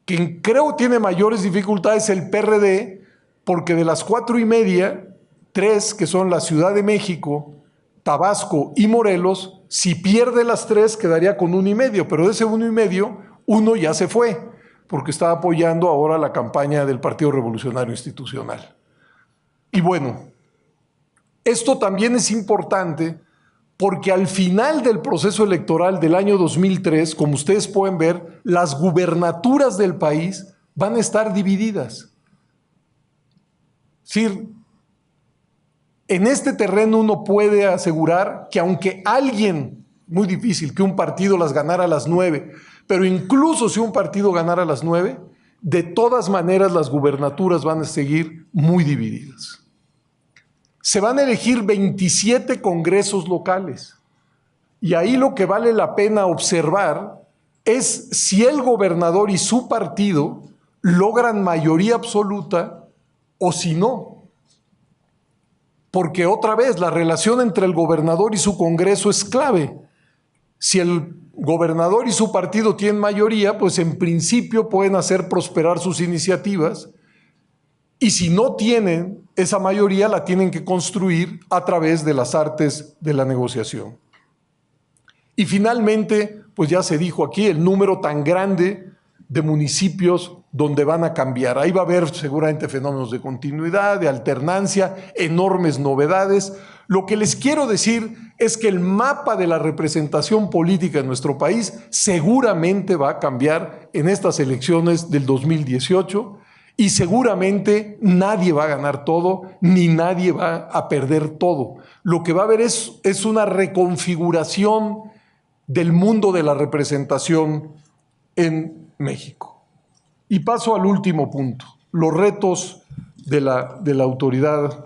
Quien creo tiene mayores dificultades es el PRD, porque de las 4,5, 3, que son la Ciudad de México, Tabasco y Morelos, si pierde las 3 quedaría con 1,5, pero de ese 1,5, 1 ya se fue. porque está apoyando ahora la campaña del Partido Revolucionario Institucional. Y bueno, esto también es importante porque al final del proceso electoral del año 2003, como ustedes pueden ver, las gubernaturas del país van a estar divididas. Es decir, en este terreno uno puede asegurar que aunque alguien, muy difícil que un partido las ganara a las 9, pero incluso si un partido ganara a las 9, de todas maneras las gubernaturas van a seguir muy divididas. Se van a elegir 27 congresos locales y ahí lo que vale la pena observar es si el gobernador y su partido logran mayoría absoluta o si no. Porque otra vez la relación entre el gobernador y su congreso es clave. Si el gobernador y su partido tienen mayoría, pues en principio pueden hacer prosperar sus iniciativas, y si no tienen esa mayoría, la tienen que construir a través de las artes de la negociación. Y finalmente, pues ya se dijo aquí, el número tan grande de municipios donde van a cambiar. Ahí va a haber seguramente fenómenos de continuidad, de alternancia, enormes novedades. Lo que les quiero decir es que el mapa de la representación política en nuestro país seguramente va a cambiar en estas elecciones del 2018 y seguramente nadie va a ganar todo ni nadie va a perder todo. Lo que va a haber es una reconfiguración del mundo de la representación en México. Y paso al último punto, los retos de la autoridad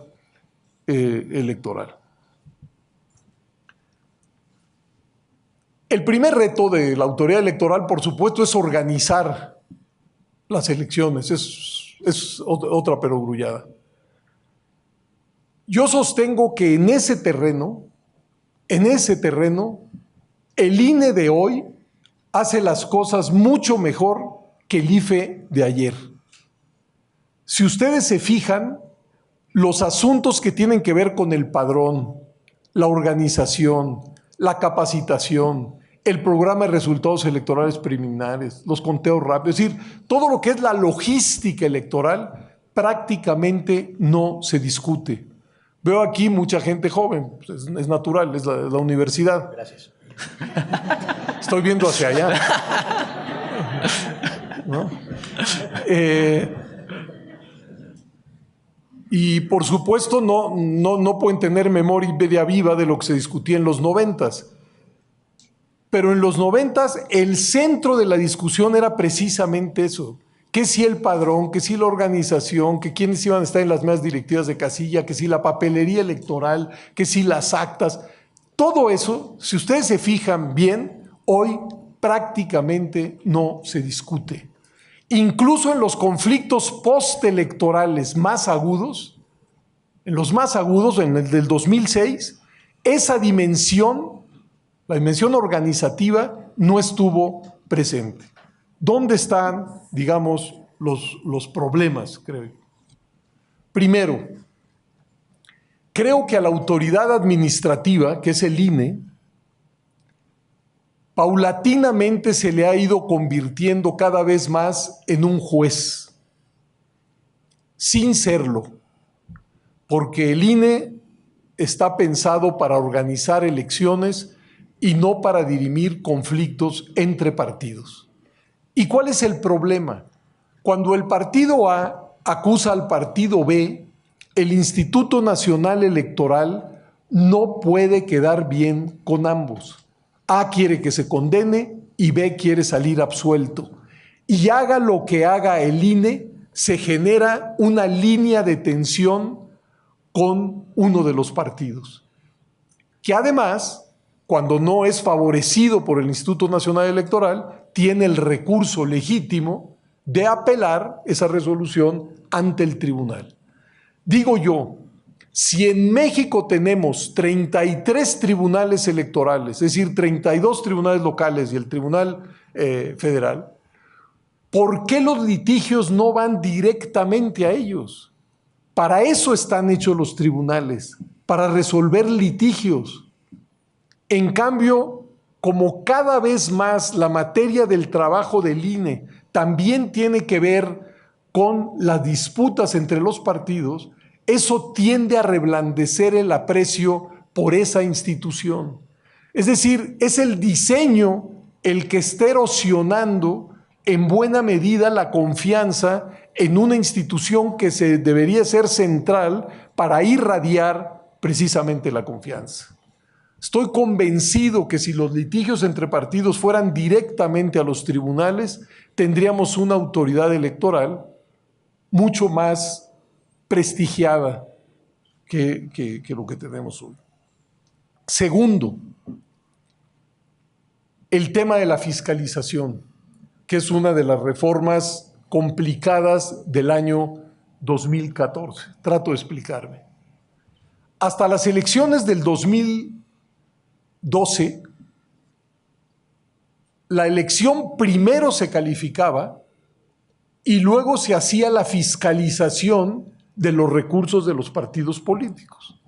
electoral. El primer reto de la autoridad electoral, por supuesto, es organizar las elecciones, es otra perogrullada. Yo sostengo que en ese terreno, el INE de hoy hace las cosas mucho mejor que el IFE de ayer. Si ustedes se fijan, los asuntos que tienen que ver con el padrón, la organización, la capacitación, el programa de resultados electorales preliminares, los conteos rápidos, es decir, todo lo que es la logística electoral prácticamente no se discute. Veo aquí mucha gente joven, pues es natural, es la universidad. Gracias. Estoy viendo hacia allá. ¿No? Y por supuesto no pueden tener memoria viva de lo que se discutía en los 90s. Pero en los 90s el centro de la discusión era precisamente eso. Que si el padrón, que si la organización, que quiénes iban a estar en las mesas directivas de casilla, que si la papelería electoral, que si las actas. Todo eso, si ustedes se fijan bien, hoy prácticamente no se discute. Incluso en los conflictos postelectorales más agudos, en los más agudos, en el del 2006, esa dimensión, la dimensión organizativa, no estuvo presente. ¿Dónde están, digamos, los problemas, creo? Primero, creo que a la autoridad administrativa, que es el INE, paulatinamente se le ha ido convirtiendo cada vez más en un juez, sin serlo, porque el INE está pensado para organizar elecciones y no para dirimir conflictos entre partidos. ¿Y cuál es el problema? Cuando el partido A acusa al partido B, el Instituto Nacional Electoral no puede quedar bien con ambos. A quiere que se condene y B quiere salir absuelto. Y haga lo que haga el INE, se genera una línea de tensión con uno de los partidos, que además, cuando no es favorecido por el Instituto Nacional Electoral, tiene el recurso legítimo de apelar esa resolución ante el tribunal. Digo yo, si en México tenemos 33 tribunales electorales, es decir, 32 tribunales locales y el Tribunal Federal, ¿por qué los litigios no van directamente a ellos? Para eso están hechos los tribunales, para resolver litigios. En cambio, como cada vez más la materia del trabajo del INE también tiene que ver con las disputas entre los partidos, eso tiende a reblandecer el aprecio por esa institución. Es decir, es el diseño el que está erosionando en buena medida la confianza en una institución que debería ser central para irradiar precisamente la confianza. Estoy convencido que si los litigios entre partidos fueran directamente a los tribunales, tendríamos una autoridad electoral mucho más prestigiada que lo que tenemos hoy. Segundo, el tema de la fiscalización, que es una de las reformas complicadas del año 2014. Trato de explicarme. Hasta las elecciones del 2012, la elección primero se calificaba y luego se hacía la fiscalización de los recursos de los partidos políticos.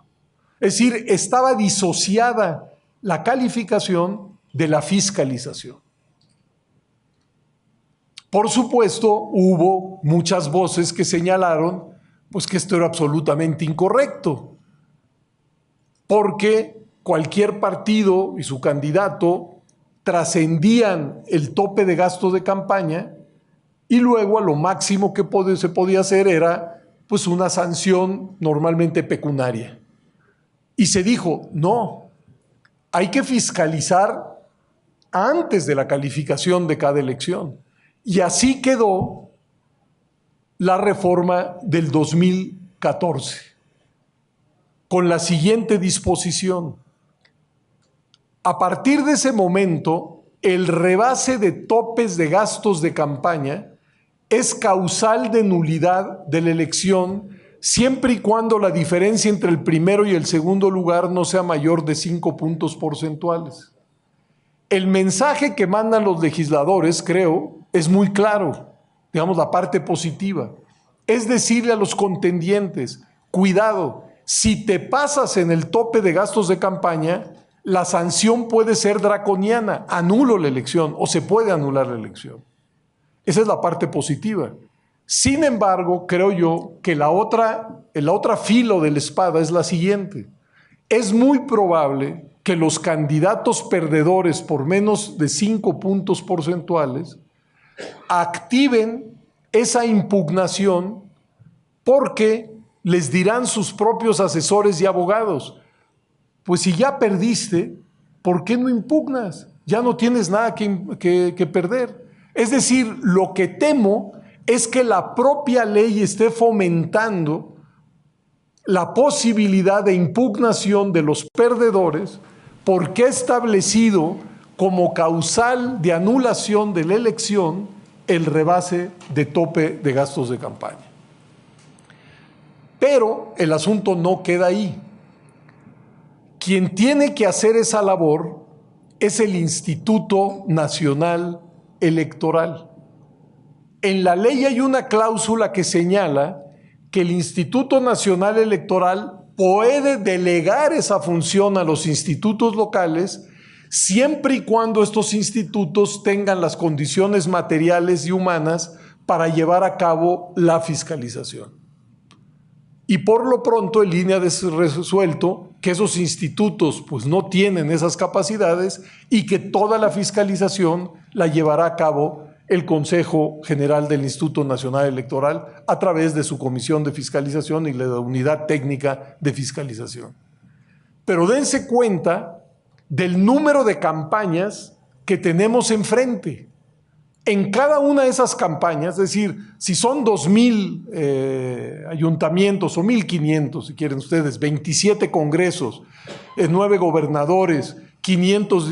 Es decir, estaba disociada la calificación de la fiscalización. Por supuesto, hubo muchas voces que señalaron pues, que esto era absolutamente incorrecto, porque cualquier partido y su candidato trascendían el tope de gasto de campaña y luego a lo máximo que se podía hacer era pues, una sanción normalmente pecuniaria. Y se dijo, no, hay que fiscalizar antes de la calificación de cada elección. Y así quedó la reforma del 2014, con la siguiente disposición. A partir de ese momento, el rebase de topes de gastos de campaña es causal de nulidad de la elección siempre y cuando la diferencia entre el primero y el segundo lugar no sea mayor de 5 puntos porcentuales. El mensaje que mandan los legisladores, creo, es muy claro, digamos la parte positiva. Es decirle a los contendientes, cuidado, si te pasas en el tope de gastos de campaña, la sanción puede ser draconiana, anulo la elección o se puede anular la elección. Esa es la parte positiva. Sin embargo, creo yo que el otra filo de la espada es la siguiente. Es muy probable que los candidatos perdedores por menos de 5 puntos porcentuales activen esa impugnación porque les dirán sus propios asesores y abogados, pues si ya perdiste, ¿por qué no impugnas? Ya no tienes nada que perder. Es decir, lo que temo es que la propia ley esté fomentando la posibilidad de impugnación de los perdedores porque ha establecido como causal de anulación de la elección el rebase de tope de gastos de campaña. Pero el asunto no queda ahí. Quien tiene que hacer esa labor es el Instituto Nacional Electoral. En la ley hay una cláusula que señala que el Instituto Nacional Electoral puede delegar esa función a los institutos locales siempre y cuando estos institutos tengan las condiciones materiales y humanas para llevar a cabo la fiscalización. Y por lo pronto el INE ha resuelto que esos institutos pues, no tienen esas capacidades y que toda la fiscalización la llevará a cabo el Consejo General del Instituto Nacional Electoral a través de su Comisión de Fiscalización y la Unidad Técnica de Fiscalización. Pero dense cuenta del número de campañas que tenemos enfrente. En cada una de esas campañas, es decir, si son 2,000 ayuntamientos o 1,500, si quieren ustedes, 27 congresos, 9 gobernadores, 500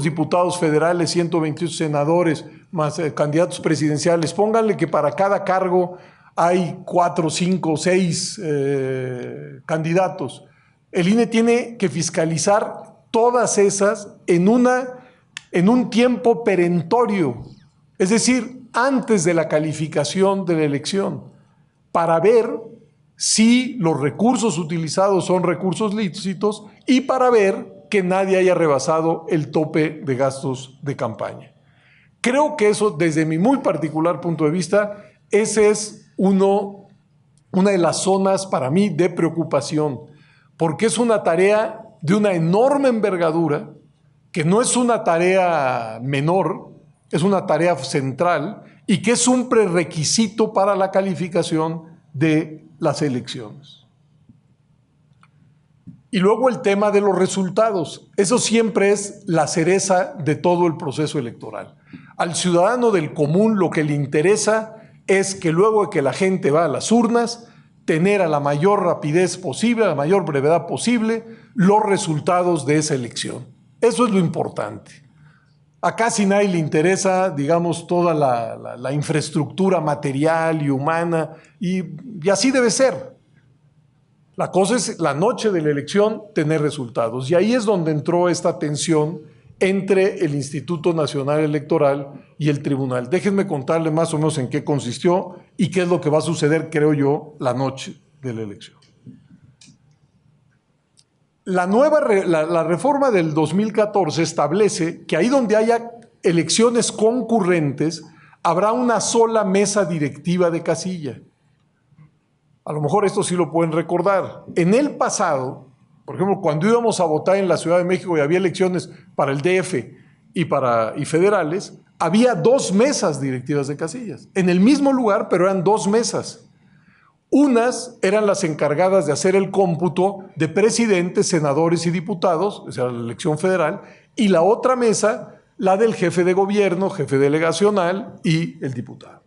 diputados federales, 128 senadores, más candidatos presidenciales, pónganle que para cada cargo hay 4, 5, 6 candidatos. El INE tiene que fiscalizar todas esas en un tiempo perentorio, es decir, antes de la calificación de la elección, para ver si los recursos utilizados son recursos lícitos y para ver que nadie haya rebasado el tope de gastos de campaña. Creo que eso, desde mi muy particular punto de vista, ese es una de las zonas para mí de preocupación, porque es una tarea de una enorme envergadura, que no es una tarea menor, es una tarea central y que es un prerequisito para la calificación de las elecciones. Y luego el tema de los resultados. Eso siempre es la cereza de todo el proceso electoral. Al ciudadano del común lo que le interesa es que luego de que la gente va a las urnas, tener a la mayor rapidez posible, a la mayor brevedad posible, los resultados de esa elección. Eso es lo importante. A casi nadie le interesa, digamos, toda la infraestructura material y humana, y así debe ser. La cosa es, la noche de la elección, tener resultados. Y ahí es donde entró esta tensión entre el Instituto Nacional Electoral y el Tribunal. Déjenme contarle más o menos en qué consistió y qué es lo que va a suceder, creo yo, la noche de la elección. La reforma del 2014 establece que ahí donde haya elecciones concurrentes, habrá una sola mesa directiva de casilla. A lo mejor esto sí lo pueden recordar. En el pasado, por ejemplo, cuando íbamos a votar en la Ciudad de México y había elecciones para el DF y federales, había 2 mesas directivas de casillas. En el mismo lugar, pero eran 2 mesas. Unas eran las encargadas de hacer el cómputo de presidentes, senadores y diputados, o sea, la elección federal, y la otra mesa, la del jefe de gobierno, jefe delegacional y el diputado.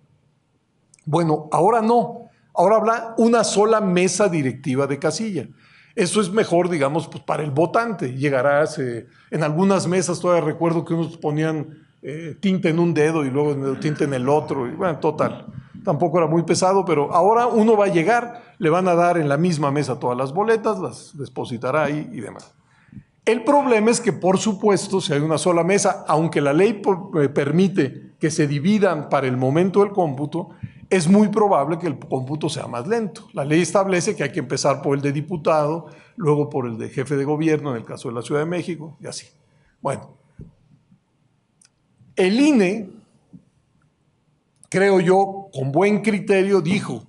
Bueno, ahora no. Ahora habrá una sola mesa directiva de casilla. Eso es mejor, digamos, pues para el votante. Llegarás, en algunas mesas todavía recuerdo que unos ponían tinta en un dedo y luego tinta en el otro. Y bueno, total, tampoco era muy pesado, pero ahora uno va a llegar, le van a dar en la misma mesa todas las boletas, las depositará ahí y demás. El problema es que, por supuesto, si hay una sola mesa, aunque la ley permite que se dividan para el momento del cómputo, es muy probable que el cómputo sea más lento. La ley establece que hay que empezar por el de diputado, luego por el de jefe de gobierno, en el caso de la Ciudad de México, y así. Bueno, el INE, creo yo, con buen criterio, dijo,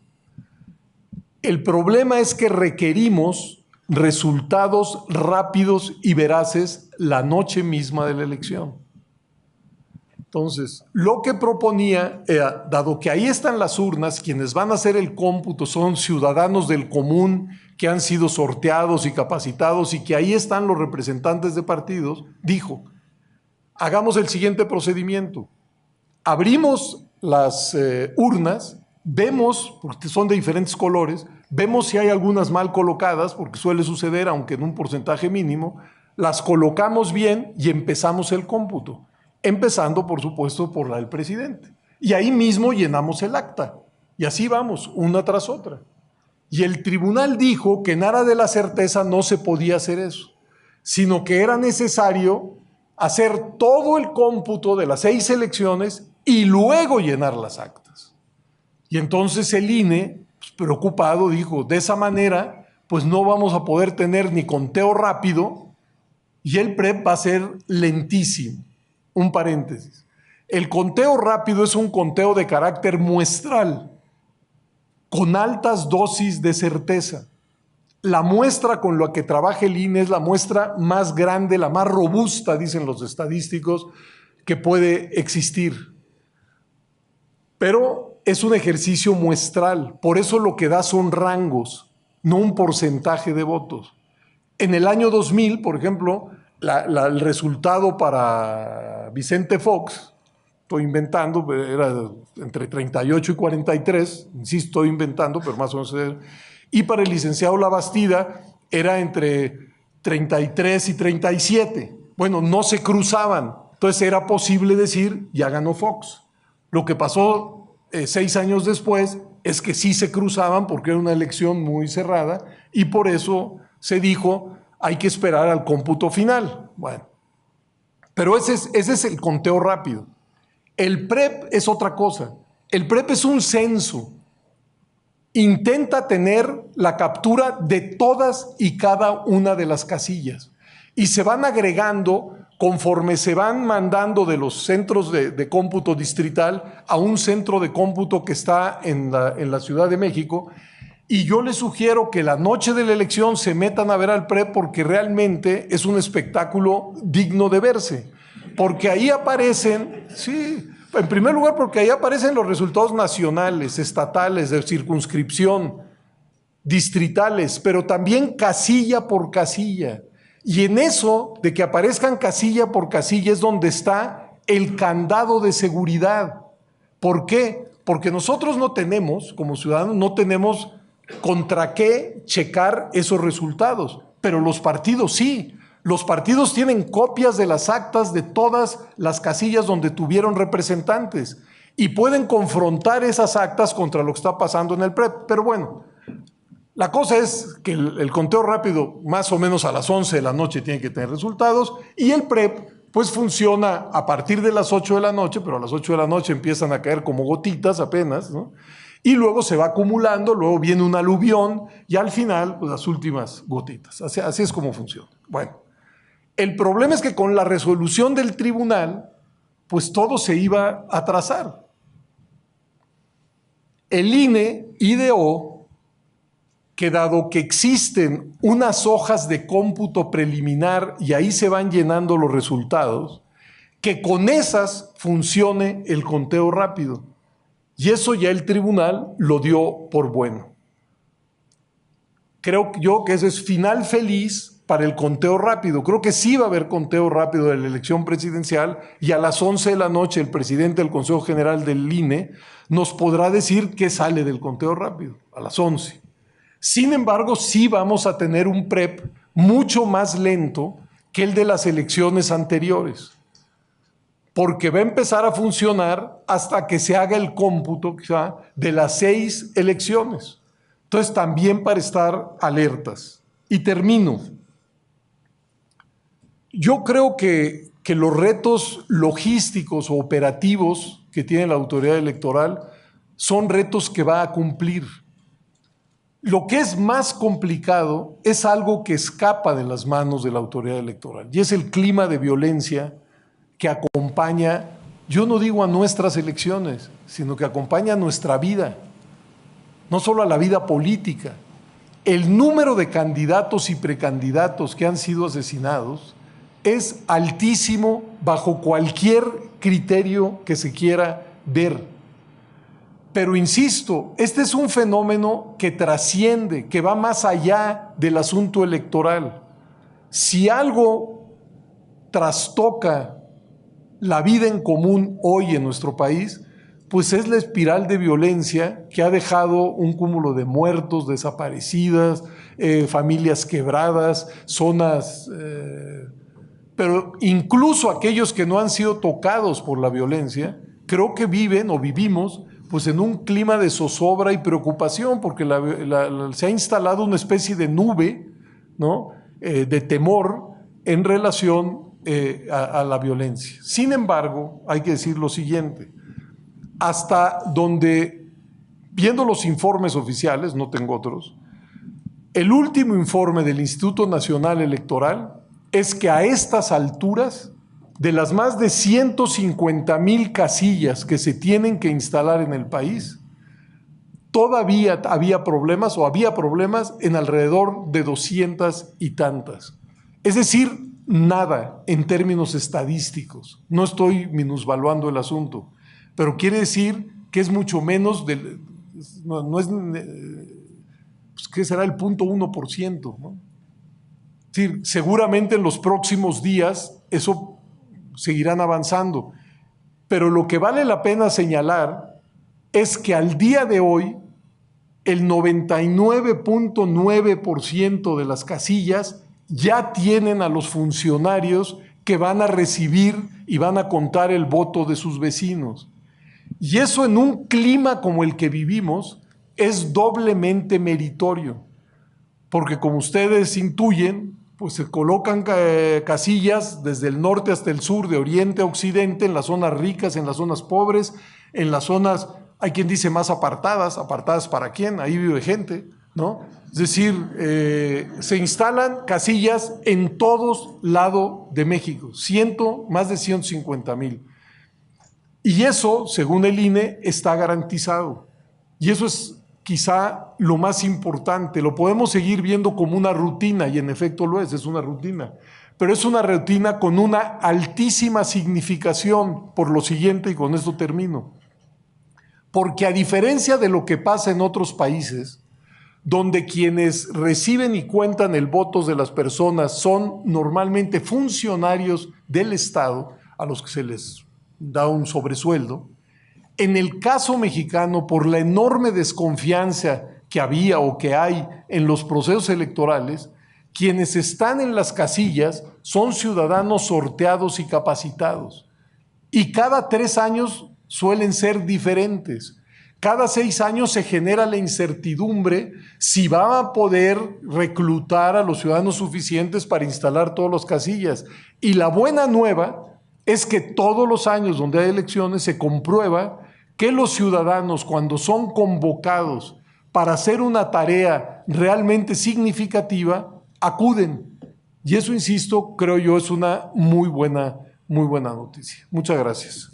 el problema es que requerimos resultados rápidos y veraces la noche misma de la elección. Entonces, lo que proponía era, dado que ahí están las urnas, quienes van a hacer el cómputo son ciudadanos del común que han sido sorteados y capacitados y que ahí están los representantes de partidos, dijo, hagamos el siguiente procedimiento. Abrimos las urnas, vemos, porque son de diferentes colores, vemos si hay algunas mal colocadas, porque suele suceder, aunque en un porcentaje mínimo, las colocamos bien y empezamos el cómputo. Empezando, por supuesto, por la del presidente. Y ahí mismo llenamos el acta. Y así vamos, una tras otra. Y el tribunal dijo que en aras de la certeza no se podía hacer eso, sino que era necesario hacer todo el cómputo de las 6 elecciones y luego llenar las actas. Y entonces el INE, pues, preocupado, dijo, de esa manera, pues no vamos a poder tener ni conteo rápido y el PREP va a ser lentísimo. Un paréntesis. El conteo rápido es un conteo de carácter muestral, con altas dosis de certeza. La muestra con la que trabaja el INE es la muestra más grande, la más robusta, dicen los estadísticos, que puede existir. Pero es un ejercicio muestral, por eso lo que da son rangos, no un porcentaje de votos. En el año 2000, por ejemplo, el resultado para Vicente Fox, estoy inventando, era entre 38 y 43, insisto, estoy inventando, pero más o menos, y para el licenciado Labastida era entre 33 y 37. Bueno, no se cruzaban, entonces era posible decir, ya ganó Fox. Lo que pasó 6 años después es que sí se cruzaban porque era una elección muy cerrada y por eso se dijo, hay que esperar al cómputo final. Bueno, pero ese es el conteo rápido. El PREP es otra cosa. El PREP es un censo. Intenta tener la captura de todas y cada una de las casillas y se van agregando conforme se van mandando de los centros de cómputo distrital a un centro de cómputo que está en la Ciudad de México. Y yo les sugiero que la noche de la elección se metan a ver al PREP porque realmente es un espectáculo digno de verse. Porque ahí aparecen, sí, en primer lugar porque ahí aparecen los resultados nacionales, estatales, de circunscripción, distritales, pero también casilla por casilla. Y en eso, de que aparezcan casilla por casilla, es donde está el candado de seguridad. ¿Por qué? Porque nosotros no tenemos, como ciudadanos, no tenemos contra qué checar esos resultados, pero los partidos sí. Los partidos tienen copias de las actas de todas las casillas donde tuvieron representantes y pueden confrontar esas actas contra lo que está pasando en el PREP. Pero bueno, la cosa es que el conteo rápido más o menos a las 11 de la noche tiene que tener resultados y el PREP pues funciona a partir de las 8 de la noche, pero a las 8 de la noche empiezan a caer como gotitas apenas, ¿no? Y luego se va acumulando, luego viene un aluvión y al final pues, las últimas gotitas. Así es como funciona. Bueno, el problema es que con la resolución del tribunal pues todo se iba a atrasar. El INE ideó que dado que existen unas hojas de cómputo preliminar y ahí se van llenando los resultados, que con esas funcione el conteo rápido. Y eso ya el tribunal lo dio por bueno. Creo yo que eso es final feliz para el conteo rápido. Creo que sí va a haber conteo rápido de la elección presidencial y a las 11 de la noche el presidente del Consejo General del INE nos podrá decir qué sale del conteo rápido, a las 11. Sin embargo, sí vamos a tener un PREP mucho más lento que el de las elecciones anteriores, porque va a empezar a funcionar hasta que se haga el cómputo quizá, de las 6 elecciones. Entonces, también para estar alertas. Y termino. Yo creo que los retos logísticos o operativos que tiene la autoridad electoral son retos que va a cumplir. Lo que es más complicado es algo que escapa de las manos de la autoridad electoral y es el clima de violencia que acompaña, yo no digo a nuestras elecciones, sino que acompaña a nuestra vida, no solo a la vida política. El número de candidatos y precandidatos que han sido asesinados es altísimo bajo cualquier criterio que se quiera ver. Pero insisto, este es un fenómeno que trasciende, que va más allá del asunto electoral. Si algo trastoca la vida en común hoy en nuestro país, pues es la espiral de violencia que ha dejado un cúmulo de muertos, desaparecidas, familias quebradas, zonas... pero incluso aquellos que no han sido tocados por la violencia, creo que viven o vivimos pues en un clima de zozobra y preocupación, porque se ha instalado una especie de nube, ¿no? De temor en relación a la violencia. Sin embargo, hay que decir lo siguiente, hasta donde, viendo los informes oficiales, no tengo otros, el último informe del Instituto Nacional Electoral es que a estas alturas, de las más de 150,000 casillas que se tienen que instalar en el país, todavía había problemas en alrededor de 200 y tantas. Es decir, nada en términos estadísticos. No estoy minusvaluando el asunto, pero quiere decir que es mucho menos no es, pues, ¿qué será el 0.1%? ¿No? Es decir, seguramente en los próximos días eso seguirán avanzando, pero lo que vale la pena señalar es que al día de hoy el 99.9% de las casillas ya tienen a los funcionarios que van a recibir y van a contar el voto de sus vecinos. Y eso en un clima como el que vivimos es doblemente meritorio, porque como ustedes intuyen, pues se colocan casillas desde el norte hasta el sur, de oriente a occidente, en las zonas ricas, en las zonas pobres, en las zonas, hay quien dice más apartadas. ¿Apartadas para quién? Ahí vive gente. ¿no? Es decir, se instalan casillas en todos lados de México, más de 150,000. Y eso, según el INE, está garantizado. Y eso es quizá lo más importante. Lo podemos seguir viendo como una rutina, y en efecto lo es una rutina. Pero es una rutina con una altísima significación por lo siguiente, y con esto termino. Porque a diferencia de lo que pasa en otros países, donde quienes reciben y cuentan el voto de las personas son normalmente funcionarios del Estado, a los que se les da un sobresueldo, en el caso mexicano, por la enorme desconfianza que había o que hay en los procesos electorales, quienes están en las casillas son ciudadanos sorteados y capacitados. Y cada 3 años suelen ser diferentes. Cada 6 años se genera la incertidumbre si va a poder reclutar a los ciudadanos suficientes para instalar todas las casillas. Y la buena nueva es que todos los años donde hay elecciones se comprueba que los ciudadanos, cuando son convocados para hacer una tarea realmente significativa, acuden. Y eso, insisto, creo yo, es una muy buena noticia. Muchas gracias.